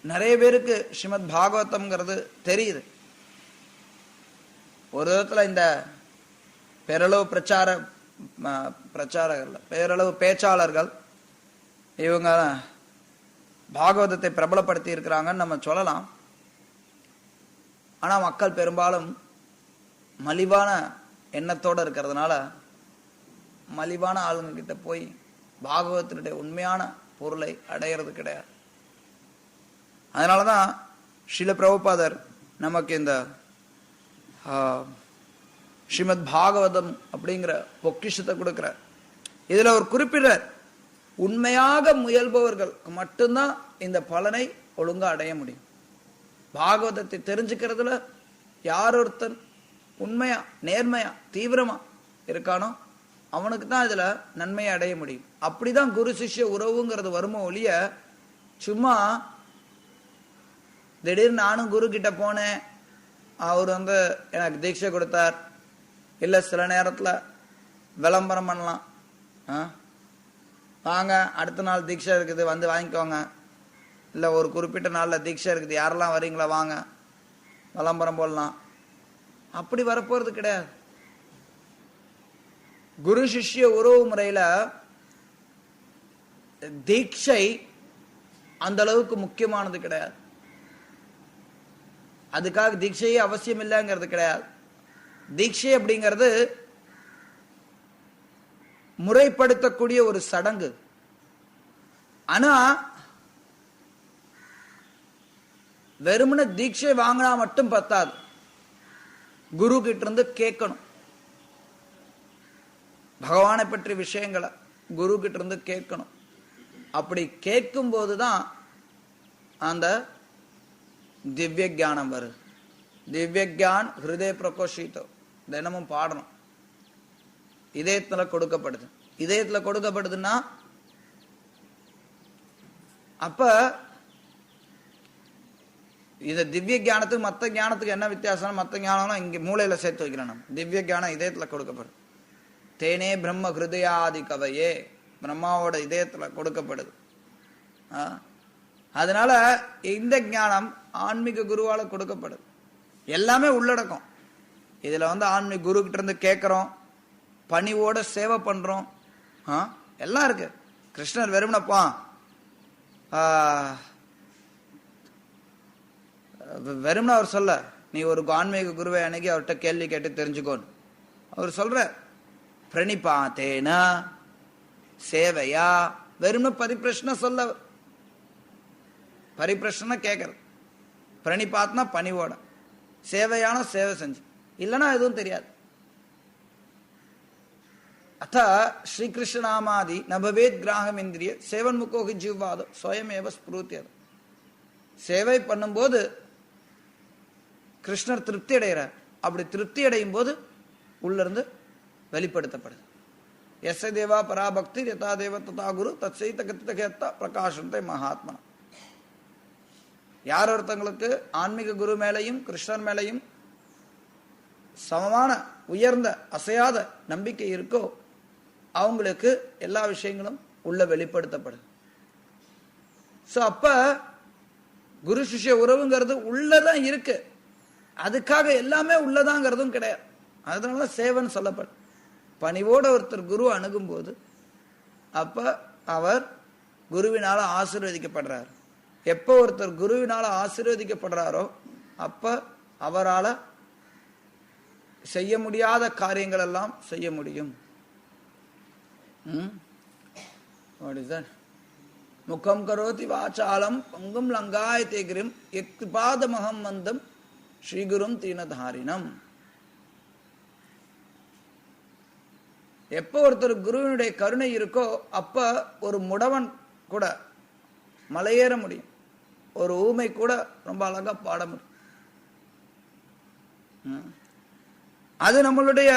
நிறைய பேருக்கு ஸ்ரீமத் பாகவதம்ங்கிறது தெரியுது. ஒரு விதத்துல இந்த பேரளவு பிரச்சாரகர்கள், பேரளவு பேச்சாளர்கள் இவங்க பாகவதத்தை பிரபலப்படுத்தி இருக்கிறாங்கன்னு நம்ம சொல்லலாம். ஆனா மக்கள் பெரும்பாலும் மலிவான எண்ணத்தோட இருக்கிறதுனால மலிவான ஆளுங்க கிட்ட போய் பாகவதத்தினுடைய உண்மையான பொருளை அடையிறது கிடையாது. அதனாலதான் ஸ்ரீல பிரபுபாதர் நமக்கு இந்த ஸ்ரீமத் பாகவதம் அப்படிங்கிற பொக்கிஷத்தை கொடுக்கிறார். இதுல ஒரு குறிப்பிட்ட உண்மையாக முயல்பவர்களுக்கு மட்டும்தான் இந்த பலனை ஒழுங்கா அடைய முடியும். பாகவதத்தை தெரிஞ்சுக்கிறதுல யார் ஒருத்தன் உண்மையா நேர்மையா தீவிரமா இருக்கானோ அவனுக்கு தான் இதுல நன்மையை அடைய முடியும். அப்படிதான் குரு சிஷ்ய உறவுங்கிறது வருமோ ஒழிய சும்மா திடீர்னு நானும் குரு கிட்ட போனேன், அவர் எனக்கு தீட்சை கொடுத்தார், இல்ல சில நேரத்துல விளம்பரம் பண்ணலாம், வாங்க அடுத்த நாள் தீட்சை இருக்குது வந்து வாங்கிக்கோங்க, இல்ல ஒரு குறிப்பிட்ட நாள்ல தீட்சை இருக்குது யாரெல்லாம் வரீங்களா வாங்க, விளம்பரம் போடலாம். அப்படி வரப்போறது கிடையாது. குரு சிஷ்ய உறவு முறையில தீட்சை அந்த அளவுக்கு முக்கியமானது கிடையாது. அதுக்காக தீட்சையே அவசியம் இல்லைங்கிறது கிடையாது. தீட்சை அப்படிங்கிறது முறைப்படுத்தக்கூடிய ஒரு சடங்கு. ஆனா வெறுமன தீட்சை வாங்கினா மட்டும் பத்தாது, குரு கிட்ட இருந்து கேட்கணும். பகவானை பற்றி விஷயங்களை குரு கிட்ட இருந்து கேட்கணும். அப்படி கேட்கும் போதுதான் அந்த திவ்ய ஞானம் வருது. திவ்யஜான் ஹிருதய பிரகோஷிதோ, தினமும் பாடணும். இதயத்துல கொடுக்கப்படுது. இதயத்துல கொடுக்கப்படுதுன்னா அப்ப இந்த திவ்ய ஜானத்துக்கு மற்ற ஞானத்துக்கு என்ன வித்தியாசம்? மற்ற ஞானம் இங்க மூளையில சேர்த்து வைக்கிறோம். நம்ம திவ்ய ஜானம் இதயத்துல கொடுக்கப்படுது. தேனே பிரம்ம ஹிருதயாதி கவையே, பிரம்மாவோட இதயத்துல கொடுக்கப்படுது. அதனால இந்த ஞானம் ஆன்மீக குருவால கொடுக்கப்படுது. எல்லாமே உள்ளடக்கம். இதுல ஆன்மீக குரு கிட்ட இருந்து கேட்கிறோம், பணிவோட சேவை பண்றோம், எல்லாம் இருக்கு. கிருஷ்ணர் வெறுமனப்பா வெறும்னா அவர் சொல்ல, நீ ஒரு ஆன்மீக குருவை அணுகி அவர்கிட்ட கேள்வி கேட்டு தெரிஞ்சுக்கோன்னு அவர் சொல்ற. பிரணிபாத்தேனா சேவையா, வெறும்னு பரிபிரஷ்ன சொல்ல, பரிபிரஷ்ன கேட்கறது, பிரணிபாத்னா பணிவோட, சேவையான சேவை செஞ்சு, இல்லைன்னா எதுவும் தெரியாது. அத்த ஸ்ரீகிருஷ்ணநாமாதி நபவேத் கிராகம் இந்திரிய சேவன் முகோகி ஜீவாதம் ஸ்வயமேவ ஸ்புருத்தியது. சேவை பண்ணும்போது கிருஷ்ணர் திருப்தி அடைகிறார். அப்படி திருப்தி அடையும் போது உள்ள இருந்து வெளிப்படுத்தப்படுது. எஸ் தேவா பராபக்தி யதா தேவ ததா குரு தத் செய்த கத்திதகேத்த பிரகாசத்தை மகாத்மனா. யார் ஒருத்தங்களுக்கு ஆன்மீக குரு மேலையும் கிருஷ்ணர் மேலையும் சமமான உயர்ந்த அசையாத நம்பிக்கை இருக்கோ அவங்களுக்கு எல்லா விஷயங்களும் உள்ள வெளிப்படுத்தப்படுது. சோ அப்ப குரு சிஷ்ய உறவுங்கிறது உள்ளதான் இருக்கு. அதுக்காக எல்லாமே உள்ளதாங்கிறதும் கிடையாது. அதனால சேவன் சொல்லப்படும். பணிவோட ஒருத்தர் குரு அணுகும் போது அப்ப அவர் குருவினால ஆசீர்வதிக்கப்படுறார். எப்ப ஒருத்தர் குருவினால ஆசீர்வதிக்கப்படுறாரோ அப்ப அவரால் செய்ய முடியாத காரியங்கள் எல்லாம் செய்ய முடியும். முகம் கரோதி வாசாலம் பங்கும் லங்காயத்தே கிரிம் யக்பாதமஹம் வந்தம் ஸ்ரீகுரும் தீனதாரினம். எப்போ ஒருத்தர் குருவினுடைய கருணை இருக்கோ அப்ப ஒரு முடவன் கூட மலையேற முடியும், ஒரு ஊமை கூட ரொம்ப அழகா பாட முடியும். அது நம்மளுடைய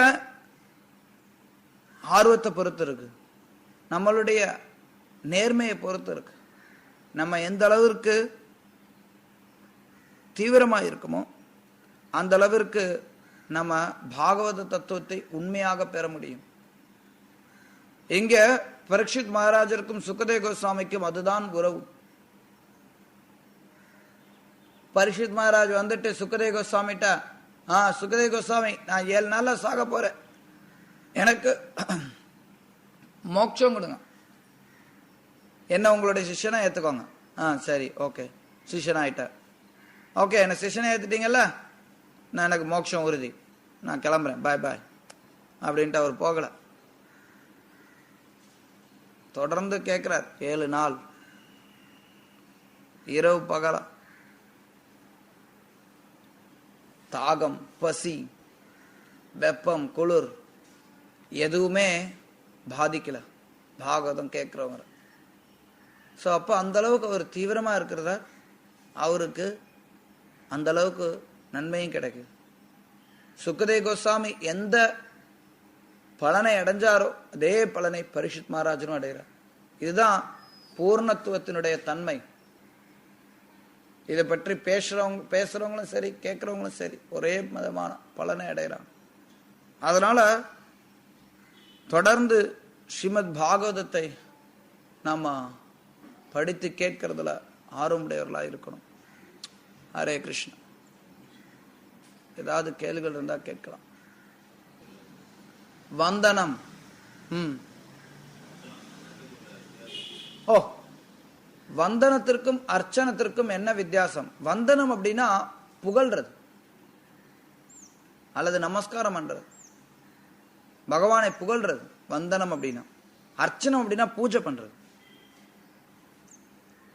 ஆர்வத்தை பொறுத்து இருக்கு, நம்மளுடைய நேர்மையை பொறுத்து இருக்கு. நம்ம எந்த அளவிற்கு தீவிரமா இருக்குமோ அந்த அளவிற்கு நம்ம பாகவத தத்துவத்தை உண்மையாக பெற முடியும். இங்க பரீட்சித் மகாராஜருக்கும் சுகதேவ கோஸ்வாமிக்கும் அதுதான் உறவு. பரீட்சித் மகாராஜ் வந்துட்டு சுகதேவ கோஸ்வாமிட்ட, சுகதேவ கோஸ்வாமி, நான் 7 நாள்ல சாக போறேன், எனக்கு மோட்சம் கொடுங்க, என்ன உங்களுடைய சிஷ்யனா ஏத்துக்கோங்க. சரி, ஓகே, சிஷ்யனா ஆயிட்ட, ஓகே, என்ன சிஷ்யனை ஏத்துட்டீங்கல்ல, நான் எனக்கு மோட்சம் உறுதி, நான் கிளம்புறேன், பாய் பாய் அப்படின்ட்டு அவர் போகல. தொடர்ந்து கேட்கிறார் 7 நாள், இரவு பகல, தாகம், பசி, வெப்பம், குளிர் எதுவுமே பாதிக்கல பாகவதம் கேட்கிறவங்க. ஸோ அப்போ அந்த அளவுக்கு அவர் தீவிரமா இருக்கிறதா அவருக்கு அந்த அளவுக்கு நன்மையும் கிடைக்குது. சுகதேவ கோஸ்வாமி எந்த பலனை அடைஞ்சாரோ அதே பலனை பரீட்சித் மகாராஜனும் அடைகிறார். இதுதான் பூர்ணத்துவத்தினுடைய தன்மை. இதை பற்றி பேசுறவங்களும் சரி கேட்கிறவங்களும் சரி ஒரே விதமான பலனை அடைகிறாங்க. அதனால தொடர்ந்து ஸ்ரீமத் பாகவதத்தை நாம படித்து கேட்கறதுல ஆர்வமுடையவர்களா இருக்கணும். ஹரே கிருஷ்ணா. ஏதாவது கேள்விகள் இருந்தா கேட்கலாம். வந்தனம். வந்தனத்திற்கும் அர்ச்சனத்திற்கும் என்ன வித்தியாசம்? வந்தனம் அப்படின்னா புகழ்றது அல்லது நமஸ்காரம் பண்றது, பகவானை புகழ்றது வந்தனம் அப்படின்னா. அர்ச்சனம் அப்படின்னா பூஜை பண்றது.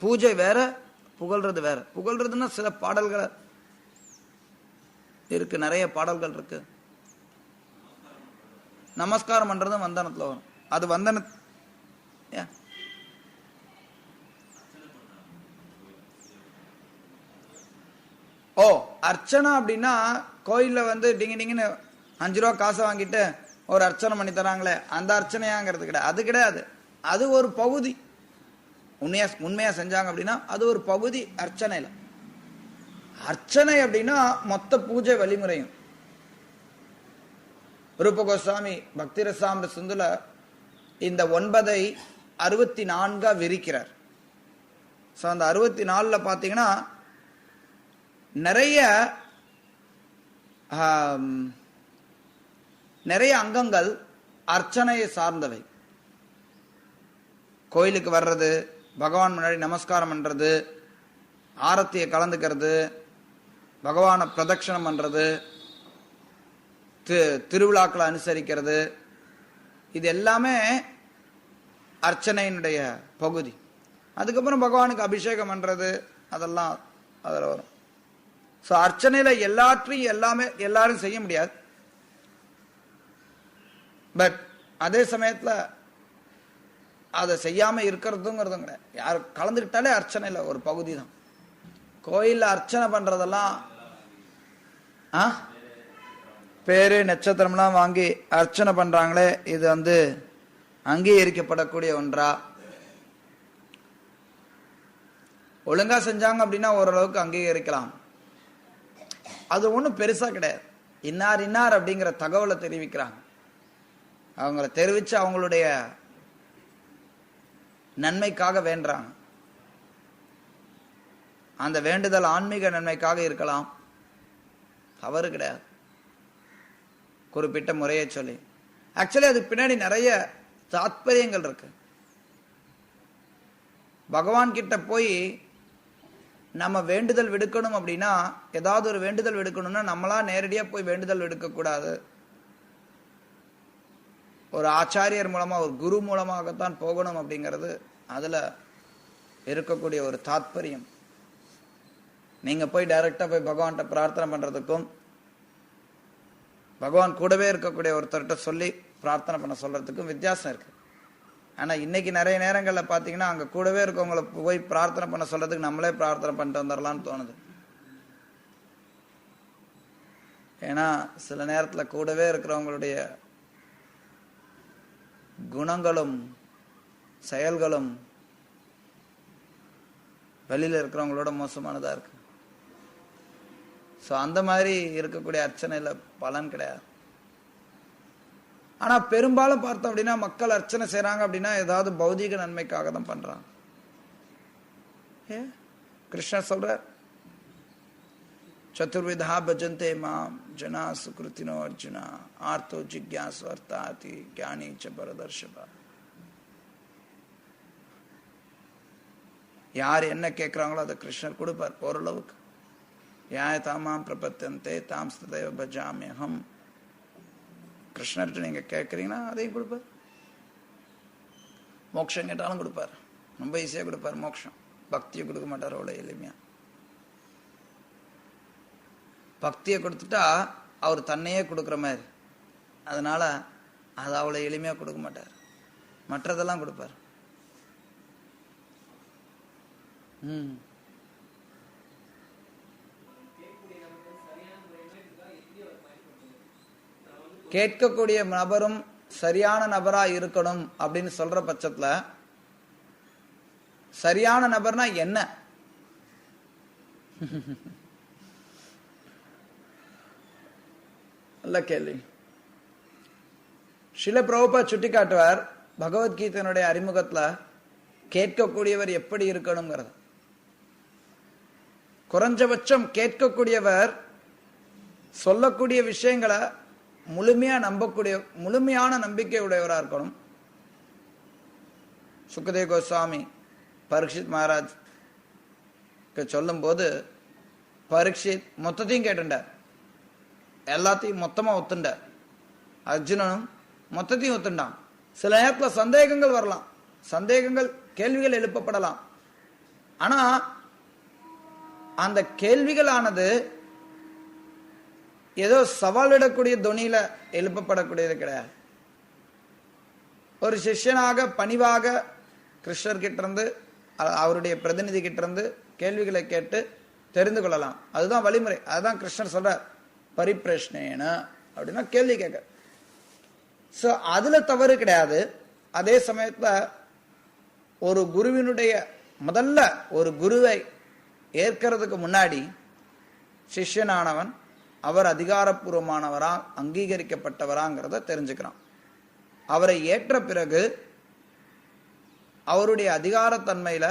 பூஜை வேற, புகழ்றது வேற. புகழ்றதுன்னா சில பாடல்கள் இருக்கு, நிறைய பாடல்கள் இருக்கு. நமஸ்காரம் பண்றதும் வந்தனத்துல வரும். அது வந்தன அர்ச்சனை அப்படின்னா கோயிலில் வந்து டிங்கு டிங்குன்னு 5 ரூபா காசை வாங்கிட்டு ஒரு அர்ச்சனை பண்ணி தராங்களே, அந்த அர்ச்சனையாங்கிறது கிடையாது. அது கிடையாது. அது ஒரு பகுதி. உண்மையா செஞ்சாங்க அப்படின்னா அது ஒரு பகுதி அர்ச்சனையில. அர்ச்சனை அப்படின்னா மொத்த பூஜை வழிமுறையும். ரூப கோஸ்வாமி பக்தி ரசாமிர சிந்துல இந்த 9 64 விரிக்கிறார். ஸோ அந்த 64 பார்த்தீங்கன்னா நிறைய அங்கங்கள் அர்ச்சனையை சார்ந்தவை. கோயிலுக்கு வர்றது, பகவான் முன்னாடி நமஸ்காரம் பண்றது, ஆரத்தியை கலந்துக்கிறது, பகவானை பிரதட்சணம் பண்றது, திருவிழாக்களை அனுசரிக்கிறது, இது எல்லாமே அர்ச்சனையினுடைய பகுதி. அதுக்கப்புறம் பகவானுக்கு அபிஷேகம் பண்றது, அதெல்லாம் அதில் வரும். ஸோ அர்ச்சனையில எல்லாத்தையும் எல்லாரும் செய்ய முடியாது. பட் அதே சமயத்தில் அதை செய்யாம இருக்கிறதுங்கிறதும் கிடையாது. யார் கலந்துக்கிட்டாலே அர்ச்சனையில ஒரு பகுதி தான். கோயில்ல அர்ச்சனை பண்றதெல்லாம் பேரு நட்சத்திரம்லாம் வாங்கி அர்ச்சனை பண்றாங்களே, இது வந்து அங்கீகரிக்கப்படக்கூடிய ஒன்றா? ஒழுங்கா செஞ்சாங்க அப்படின்னா ஓரளவுக்கு அங்கீகரிக்கலாம். அது ஒன்றும் பெருசா கிடையாது. இன்னார் இன்னார் அப்படிங்கிற தகவலை தெரிவிக்கிறாங்க. அவங்கள தெரிவிச்சு அவங்களுடைய நன்மைக்காக வேண்டுறாங்க. அந்த வேண்டுதல் ஆன்மீக நன்மைக்காக இருக்கலாம், தவறு கிடையாது. குறிப்பிட்ட முறையை சொல்லி ஆக்சுவலி அதுக்கு பின்னாடி நிறைய தாத்பரியங்கள் இருக்கு. பகவான் கிட்ட போய் நம்ம வேண்டுதல் விடுக்கணும் அப்படின்னா, ஏதாவது ஒரு வேண்டுதல் விடுக்கணும்னா நம்மளா நேரடியா போய் வேண்டுதல் விடுக்க கூடாது. ஒரு ஆச்சாரியர் மூலமா, ஒரு குரு மூலமாகத்தான் போகணும் அப்படிங்கிறது அதுல இருக்கக்கூடிய ஒரு தாத்பரியம். நீங்க போய் டைரக்டா போய் பகவான்கிட்ட பிரார்த்தனை பண்றதுக்கும், பகவான் கூடவே இருக்கக்கூடிய ஒருத்தர்கிட்ட சொல்லி பிரார்த்தனை பண்ண சொல்றதுக்கும் வித்தியாசம் இருக்கு. ஆனா இன்னைக்கு நிறைய நேரங்கள்ல பாத்தீங்கன்னா அங்க கூடவே இருக்கவங்களை போய் பிரார்த்தனை பண்ண சொல்றதுக்கு நம்மளே பிரார்த்தனை பண்ணிட்டு வந்துடலாம்னு தோணுது. ஏன்னா சில நேரத்துல கூடவே இருக்கிறவங்களுடைய குணங்களும் செயல்களும் வெளியில இருக்கிறவங்களோட மோசமானதா இருக்கு. ஸோ அந்த மாதிரி இருக்கக்கூடிய அர்ச்சனையில பலன் கிடையாது. ஆனா பெரும்பாலும் பார்த்தோம் அப்படின்னா மக்கள் அர்ச்சனை செய்யறாங்க அப்படின்னா ஏதாவது பௌதீக நன்மைக்காக தான் பண்றாங்க. கிருஷ்ணர் சொல்றார், சதுர்விதா பஜந்தே மாம் ஜனா சுக்ருத்தினோ அர்ஜுனா ஆர்த்தோ ஜிக்யாசு அர்த்தாதி ஞானி ச பரதர்ஷபா. யார் என்ன கேட்கிறாங்களோ அதை கிருஷ்ணர் கொடுப்பார் ஓரளவுக்கு. யாய தாமாம் பிரபத்தந்தே தாம் ஸ்ததேவ பஜாமியஹம். கிருஷ்ணர்கிட்ட நீங்க கேட்கறீங்கன்னா அதையும் கொடுப்பார். மோட்சம் கேட்டாலும் கொடுப்பார், ரொம்ப ஈஸியா கொடுப்பார். மோட்சம் பக்தியை கொடுக்க மாட்டார் அவ்வளவு எளிமையா. பக்தியை கொடுத்துட்டா அவர் தன்னையே கொடுக்குற மாதிரி, அதனால அது அவ்வளவு எளிமையா கொடுக்க மாட்டார். மற்றதெல்லாம் கொடுப்பார். கேட்கக்கூடிய நபரும் சரியான நபரா இருக்கணும் அப்படின்னு சொல்ற பட்சத்துல, சரியான நபர்னா என்ன? நல்ல கேள்வி. ஸ்ரீல பிரபுபாத் சுட்டி காட்டுவார் பகவத்கீதையினுடைய அறிமுகத்துல கேட்கக்கூடியவர் எப்படி இருக்கணுங்கிறது. குறைஞ்சபட்சம் கேட்கக்கூடியவர் சொல்லக்கூடிய விஷயங்களை முழுமையான நம்பிக்கை உடையவரா இருக்கணும். சுகதேவ கோஸ்வாமி பரீட்சித் மகாராஜ் சொல்லும் போது, பரீட்சித் மொத்தத்தையும் கேட்டுட்டார், எல்லாத்தையும் மொத்தமா ஒத்துண்டார். அர்ஜுனனும் மொத்தத்தையும் ஒத்துண்டான். சில நேரத்துல சந்தேகங்கள் வரலாம், கேள்விகள் எழுப்பப்படலாம். ஆனா அந்த கேள்விகளானது ஏதோ சவாலிடக்கூடிய தொனியில எழுப்பப்படக்கூடியது கிடையாது. ஒரு சிஷ்யனாக பணிவாக கிருஷ்ணர் கிட்ட இருந்து, அவருடைய பிரதிநிதி கிட்ட இருந்து கேள்விகளை கேட்டு தெரிந்து கொள்ளலாம். அதுதான் வழிமுறை. அதுதான் கிருஷ்ணர் சொல்ற பரிப்பிரஷ்னேன அப்படின்னா கேள்வி கேட்க. சோ அதுல தவறு கிடையாது. அதே சமயத்துல ஒரு குருவினுடைய முதல்ல ஒரு குருவை ஏற்கிறதுக்கு முன்னாடி சிஷ்யனானவன் அவர் அதிகாரப்பூர்வமானவரா அங்கீகரிக்கப்பட்டவராங்கிறத தெரிஞ்சுக்கிறான். அவரை ஏற்ற பிறகு அவருடைய அதிகாரத்தன்மையில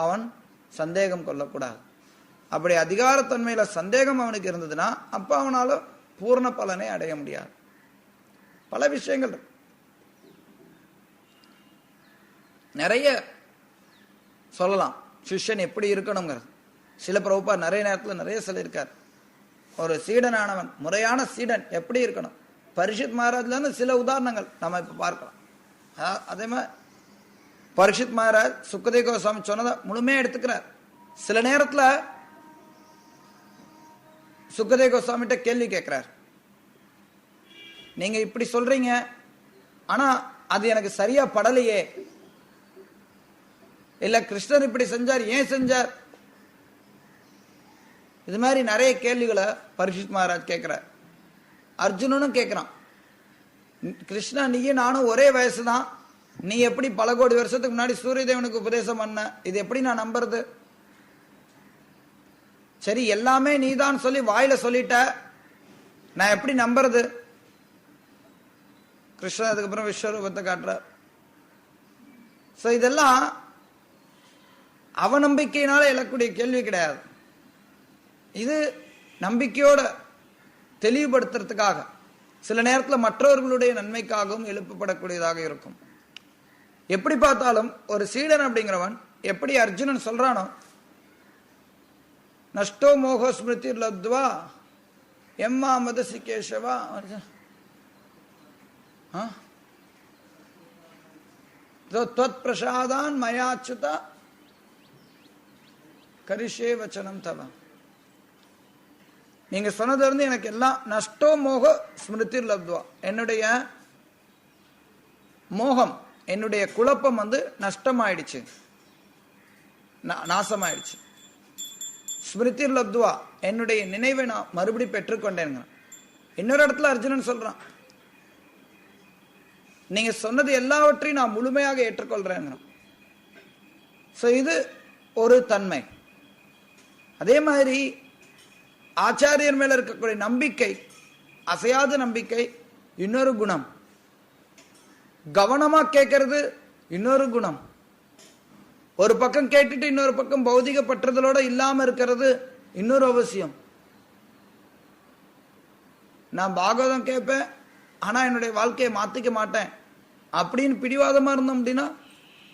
அவன் சந்தேகம் கொள்ளக்கூடாது. அப்படி அதிகாரத்தன்மையில சந்தேகம் அவனுக்கு இருந்ததுன்னா அப்ப அவனால பூர்ண பலனை அடைய முடியாது. பல விஷயங்கள் நிறைய சொல்லலாம். சிஷ்யன் எப்படி இருக்கணுங்கிறது சில பிரபுபா நிறைய நேரத்தில் நிறைய சொல்லியிருக்கார். ஒரு சீடனானவன் முறையான சீடன் எப்படி இருக்கணும். பரிஷித் மகாராஜ்ல சில உதாரணங்கள் நம்ம இப்ப பார்க்கலாம். அதே மாதிரி பரிஷித் மகாராஜ் சுக்கதேவ கோஸ்வாமி சொன்னதை முழுமையா எடுத்துக்கிறார். சில நேரத்துல சுக்கதேவ கோஸ்வாமிகிட்ட கேள்வி கேட்கிறார். நீங்க இப்படி சொல்றீங்க, ஆனா அது எனக்கு சரியா படலையே, இல்ல கிருஷ்ணர் இப்படி செஞ்சார், ஏன் செஞ்சார்? இது மாதிரி நிறைய கேள்விகளை பரிஷித் மகாராஜ் கேட்கிறார். அர்ஜுனனும் கேட்கிறான், கிருஷ்ணா நீயும் நானும் ஒரே வயசுதான், நீ எப்படி பல கோடி வருஷத்துக்கு முன்னாடி சூரிய தேவனுக்கு உபதேசம் பண்ண, இது எப்படி நான் நம்புறது? சரி எல்லாமே நீதான் சொல்லி வாயில சொல்லிட்ட, நான் எப்படி நம்புறது? கிருஷ்ணன் அதுக்கப்புறம் விஸ்வரூபத்தை காட்டுறார். சோ இதெல்லாம் அவநம்பிக்கையினால எழக்கூடிய கேள்வி கிடையாது. இது நம்பிக்கையோட தெளிவுபடுத்துறதுக்காக சில நேரத்தில் மற்றவர்களுடைய நன்மைக்காகவும் எழுப்பப்படக்கூடியதாக இருக்கும். எப்படி பார்த்தாலும் ஒரு சீடன் அப்படிங்கிறவன் எப்படி அர்ஜுனன் சொல்றானோ, நஷ்டோ மோகோ ஸ்மிருதி லப்த்வா எம்மா மதசி கேசவா त्वत् प्रसादान मयाच्युता கரிஷே வச்சனம் தவ. நீங்க சொன்னது இருந்து எனக்கு எல்லாம் நஷ்டோ மோக ஸ்மிருதி லப்த்வா, என்னுடைய மோகம் என்னுடைய குழப்பம் நஷ்டமாயிடுச்சு, நாசமாயிடுச்சு. ஸ்மிருதி லப்த்வா என்னுடைய நினைவை நான் மறுபடி பெற்றுக்கொண்டேன். இன்னொரு இடத்துல அர்ஜுனன் சொல்றான், நீங்க சொன்னது எல்லாவற்றையும் நான் முழுமையாக ஏற்றுக்கொள்றேன். இது ஒரு தன்மை. அதே மாதிரி ஆச்சாரியர் மேல இருக்கக்கூடிய நம்பிக்கை, அசையாத நம்பிக்கை இன்னொரு குணம். கவனமா கேட்கறது இன்னொரு குணம். ஒரு பக்கம் கேட்டுட்டு இன்னொரு பக்கம் பௌதிக பற்றுதலோட இல்லாம இருக்கிறது இன்னொரு அவசியம். நான் பாகவதம் கேட்பேன், ஆனா என்னுடைய வாழ்க்கையை மாத்திக்க மாட்டேன் அப்படின்னு பிடிவாதமா இருந்தோம் அப்படின்னா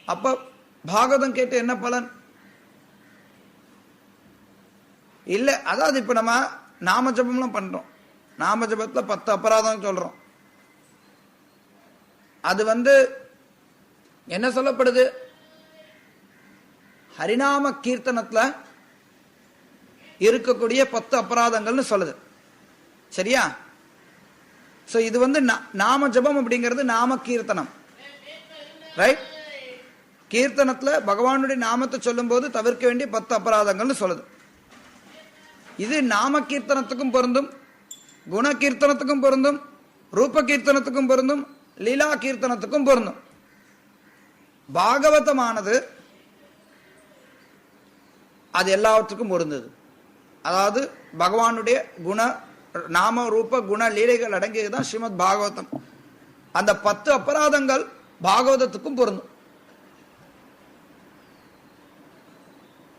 அப்ப பாகவதம் கேட்டு என்ன பலன்? இல்ல. அதாவது இப்ப நம்ம நாம ஜபம்லாம் பண்றோம், நாம ஜபத்துல 10 அபராதம் சொல்றோம். அது என்ன சொல்லப்படுது? ஹரிநாம கீர்த்தனத்துல இருக்கக்கூடிய 10 அபராதங்கள்னு சொல்லுது. சரியா? சோ இது நாம ஜபம் அப்படிங்கிறது நாம கீர்த்தனம், ரைட்? கீர்த்தனத்துல பகவானுடைய நாமத்தை சொல்லும் போது தவிர்க்க வேண்டிய 10 அபராதங்கள்னு சொல்லுது. இது நாம கீர்த்தனத்துக்கும் பொருந்தும், குண கீர்த்தனத்துக்கும் பொருந்தும், ரூப கீர்த்தனத்துக்கும் பொருந்தும், லீலா கீர்த்தனத்துக்கும் பொருந்தும். பாகவதமானது அது எல்லாவற்றுக்கும் பொருந்தது. அதாவது பகவானுடைய குண நாம ரூப குண லீலைகள் அடங்கியதுதான் ஸ்ரீமத் பாகவதம். அந்த 10 அபராதங்கள் பாகவதத்துக்கும் பொருந்தும்.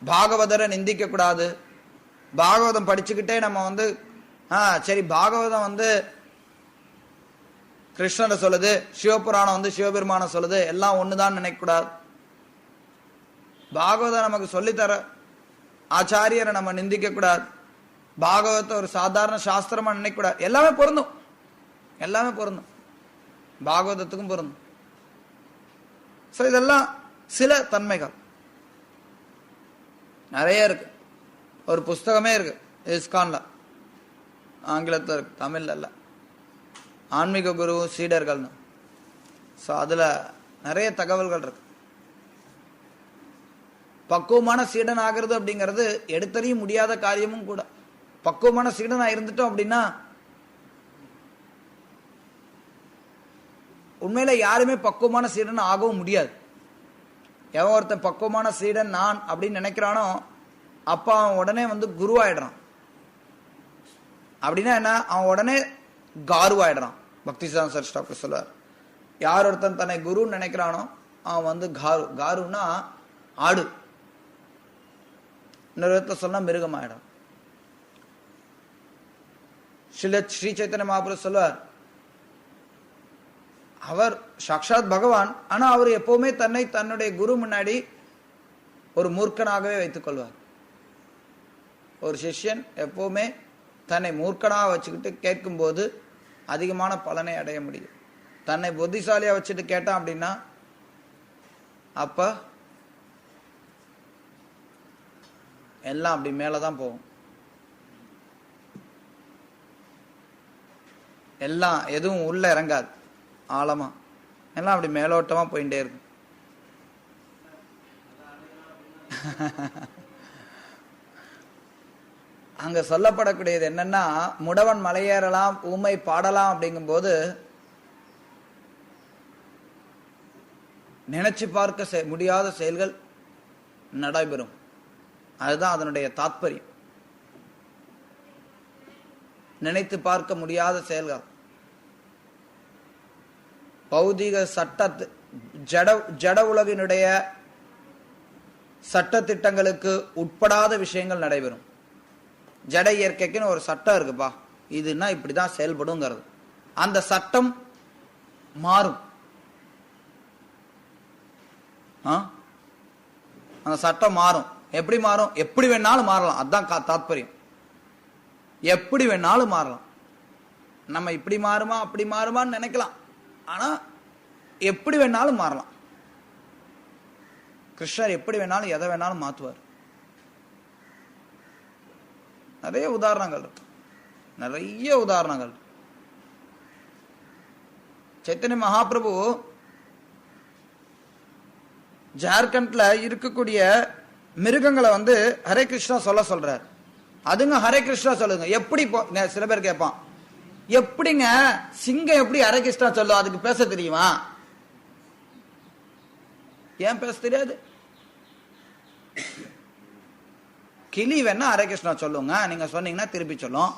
பாகவதரை நிந்திக்க கூடாது. பாகவதம் படிச்சுக்கிட்டே நம்ம சரி பாகவதம் கிருஷ்ணரை சொல்லுது, சிவபுராணம் சிவபெருமான சொல்லுது, எல்லாம் ஒண்ணுதான் நினைக்க கூடாது. பாகவதம் நமக்கு சொல்லித்தர ஆச்சாரியரை நம்ம நிந்திக்க கூடாது. பாகவத்தை ஒரு சாதாரண சாஸ்திரமா நினைக்க கூடாது. எல்லாமே பொருந்தும், எல்லாமே பொருந்தும், பாகவதத்துக்கும் பொருந்தும். இதெல்லாம் சில தன்மைகள் நிறைய இருக்கு. ஒரு புஸ்தகமே இருக்கு இஸ்கான்ல, ஆங்கிலத்தில் இருக்கு, தமிழ்ல இல்ல. ஆன்மீக குரு சீடர்கள்னு. அதுல நிறைய தகவல்கள் இருக்கு. பக்குவமான சீடன் ஆகிறது அப்படிங்கிறது எடுத்தறிய முடியாத காரியமும் கூட. பக்குவமான சீடனா இருந்துட்டோம் அப்படின்னா உண்மையில யாருமே பக்குவமான சீடன் ஆகவும் முடியாது. எவன் ஒருத்தன் பக்குவமான சீடன் நான் அப்படின்னு நினைக்கிறானோ அப்ப அவன் உடனே குருவாயிடுறான். அப்படின்னா என்ன, அவன் உடனே காருவாயிடுறான். பக்தி சித்தாந்த சரஸ்வதி டாக்டர் சொல்லுவார், யார் ஒருத்தன் தன்னை குருன்னு நினைக்கிறானோ அவன் காருன்னா ஆடு, இன்னொரு விதத்தை சொன்னா மிருகம் ஆயிடும். ஸ்ரீ சைத்தன்ய மகாபிரபு சொல்லுவார், அவர் சாக்ஷாத் பகவான், ஆனா அவர் எப்பவுமே தன்னை தன்னுடைய குரு முன்னாடி ஒரு மூர்க்கனாகவே வைத்துக் கொள்வார். ஒரு சிஷ்யன் எப்பவுமே தன்னை மூர்க்கனாக வச்சுக்கிட்டு கேட்கும் போது அதிகமான பலனை அடைய முடியும். தன்னை புத்திசாலியா வச்சுட்டு கேட்டான் அப்படின்னா அப்ப எல்லாம் அப்படி மேலதான் போகும். எல்லாம் எதுவும் உள்ள இறங்காது, ஆழமா எல்லாம் அப்படி மேலோட்டமா போயிட்டே இருக்கும். அங்க சொல்லப்படக்கூடியது என்னன்னா, முடவன் மலையேறலாம், ஊமை பாடலாம் அப்படிங்கும் போது நினைச்சு பார்க்க முடியாத செயல்கள் நடைபெறும். அதுதான் அதனுடைய தாத்பரியம். நினைத்து பார்க்க முடியாத செயல்கள், பௌதிக சட்ட ஜட உலகினுடைய சட்ட திட்டங்களுக்கு உட்படாத விஷயங்கள் நடைபெறும். ஜட இயற்கைக்குன்னு ஒரு சட்டம் இருக்குப்பா, இதுன்னா இப்படிதான் செயல்படுங்கிறது. அந்த சட்டம் மாறும். அந்த சட்டம் மாறும். எப்படி மாறும்? எப்படி வேணாலும் மாறலாம். அதுதான் தாத்பரியம். எப்படி வேணாலும் மாறலாம். நம்ம இப்படி மாறுமா அப்படி மாறுமான்னு நினைக்கலாம், ஆனா எப்படி வேணாலும் மாறலாம். கிருஷ்ணர் எப்படி வேணாலும் எதை வேணாலும் மாத்துவார். நிறைய உதாரணங்கள் இருக்கு, நிறைய உதாரணங்கள். சைத்தன்ய மகாபிரபு ஜார்க்கண்ட்ல இருக்கக்கூடிய மிருகங்களை ஹரே கிருஷ்ணா சொல்றார். அதுங்க ஹரே கிருஷ்ணா சொல்லுங்க. எப்படி சில பேர் கேட்பான், எப்படிங்க சிங்கம் எப்படி ஹரே கிருஷ்ணா சொல்லும், அதுக்கு பேச தெரியுமா? ஏன் பேச தெரியாது? கிளி வேணா ஹரே கிருஷ்ணா சொல்லுங்க, நீங்க சொன்னீங்கன்னா திருப்பி சொல்லும்.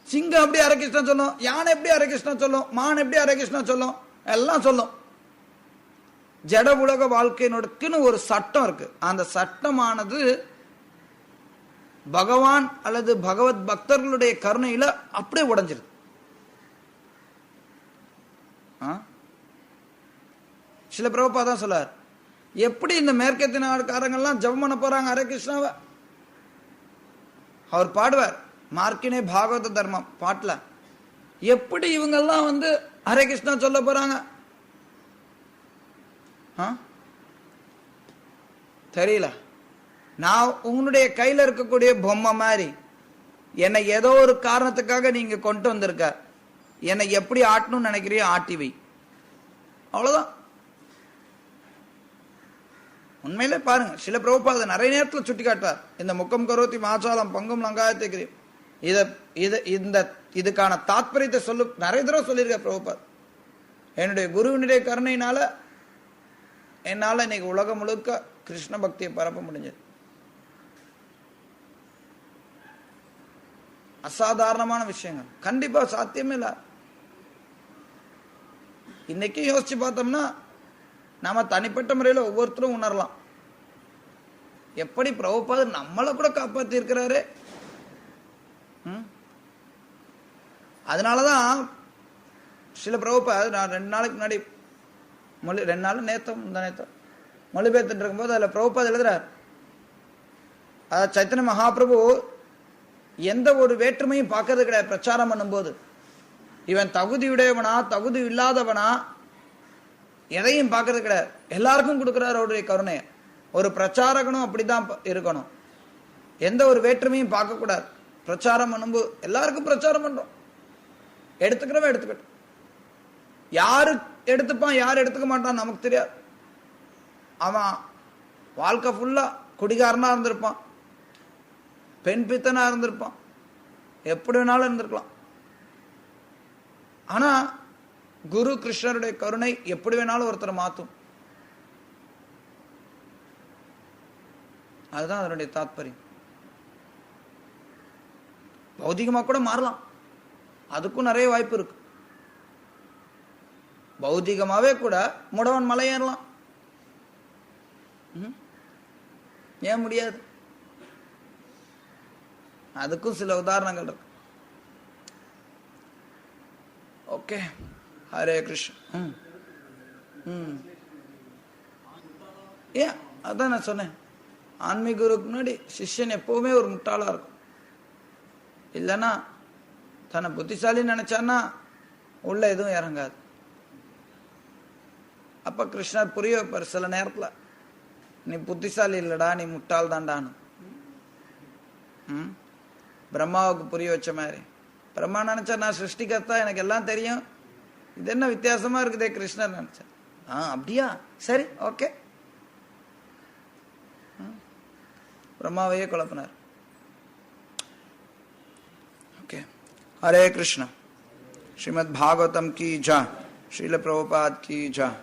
சிங்கம் எப்படி ஹரே கிருஷ்ணா சொல்லும், யானை எப்படி ஹரே கிருஷ்ணா சொல்லும், மான் எப்படி ஹரே கிருஷ்ணா சொல்லும், எல்லாம் சொல்லும். ஜட உலக வாழ்க்கையினுக்குன்னு ஒரு சட்டம் இருக்கு. அந்த சட்டமானது பகவான் அல்லது பகவத் பக்தர்களுடைய கருணையில அப்படியே உடைஞ்சிருது. சில பிரபுபாதா தான் சொல்றார், எப்படி இந்த மேற்கத்திய நாடுக்காரங்கெல்லாம் ஜபம் பண்ண போறாங்க ஹரே கிருஷ்ணாவை. அவர் பாடுவார் மார்க்கினே பாகவத தர்மம் பாட்டுல, எப்படி இவங்கெல்லாம் ஹரே கிருஷ்ணா சொல்ல போறாங்க தெரியல. நான் உன்னுடைய கையில இருக்கக்கூடிய பொம்மை மாதிரி என்னை ஏதோ ஒரு காரணத்துக்காக நீங்க கொண்டு வந்திருக்க, என்னை எப்படி ஆட்டணும்னு நினைக்கிறியோ ஆட்டி வை, அவ்வளவுதான். உண்மையிலே பாருங்க, சில பிரபுபாத நிறைய நேரத்தில் சுட்டி காட்டார், இந்த முக்கம் கரோத்தி மாச்சாலம் பங்கும் லங்காயத்தை கிரியும், இதுக்கான தாத்பரியத்தை சொல்லு நிறைய தடவை சொல்லியிருக்க பிரபுபாத். என்னுடைய குருவினுடைய கருணையினால என்னால இன்னைக்கு உலகம் முழுக்க கிருஷ்ண பக்தியை பரப்ப முடிஞ்சது. அசாதாரணமான விஷயங்கள், கண்டிப்பா சாத்தியமே இல்ல. இன்னைக்கு யோசிச்சு பார்த்தோம்னா நாம தனிப்பட்ட முறையில் ஒவ்வொருத்தரும் உணரலாம், எப்படி பிரபுபாதர் நம்மளை கூட காப்பாத்தி இருக்கிறாரு. அதனாலதான் சில பிரபுபாதர், நான் 2 நாளைக்கு முன்னாடி 2 நாள் நேத்தம் மொழிபெயர்த்துட்டு இருக்கும்போது அதுல பிரபுபாதர் எழுதுறார், சைத்தன்ய மகாபிரபு எந்த ஒரு வேற்றுமையும் பார்க்கறது கிடையாது. பிரச்சாரம் பண்ணும்போது இவன் தகுதியுடையவனா தகுதி இல்லாதவனா எதையும் பார்க்கறது கிடையாது, எல்லாருக்கும் கொடுக்கிறார் அவருடைய கருணைய. ஒரு பிரச்சாரகனும் அப்படிதான் இருக்கணும், எந்த ஒரு வேற்றுமையும் பார்க்க கூடாது. பிரச்சாரம் பண்ணும்போது எல்லாருக்கும் பிரச்சாரம் பண்றோம், எடுத்துக்கிறவன் எடுத்துக்கட்டும். யாரு எடுத்துப்பான் யாரு எடுத்துக்க மாட்டான் நமக்கு தெரியாது. அவன் வாழ்க்கை ஃபுல்லா குடிகாரனா இருந்திருப்பான், பெண் பித்தனா இருந்திருப்பான், எப்படி வேணாலும் இருந்திருக்கலாம். ஆனா குரு கிருஷ்ணருடைய கருணை எப்படி வேணாலும் ஒருத்தரை மாத்தும். அதுதான் அதனுடைய தாத்பரியம். பௌதிகமா கூட மாறலாம், அதுக்கும் நிறைய வாய்ப்பு இருக்கு. பௌதிகமாவே கூட முடவன் மலை ஏறலாம், ஏன் முடியாது? அதுக்கும் சில உதாரணங்கள் இருக்கு. ஓகே, ஹரே கிருஷ்ண. ஏன் அதான் நான் சொன்னேன், ஆன்மீக குருக்கு முன்னாடி சிஷ்யன் எப்பவுமே ஒரு முட்டாளா இருக்கும். இல்லைன்னா தன்னை புத்திசாலின்னு நினைச்சான்னா உள்ள எதுவும் இறங்காது. அப்ப கிருஷ்ணர் புரிய வைப்பார் சில நேரத்துல, நீ புத்திசாலி இல்லடா, நீ முட்டாள் தாண்டான்னு. பிரம்மாவுக்கு புரிய வச்ச மாதிரி. பிரம்மா நினைச்சா நான் சிருஷ்டிகர்த்தா, எனக்கு எல்லாம் தெரியும், இது என்ன வித்தியாசமா இருக்குதே கிருஷ்ணர் நினைச்சா. அப்படியா, சரி, ஓகே. பிரம்மாவையே குழப்பினார். ஓகே, ஹரே கிருஷ்ண. ஸ்ரீமத் பாகவதம் கி ஜெய், ஸ்ரீல பிரபுபாத் கி ஜெய்.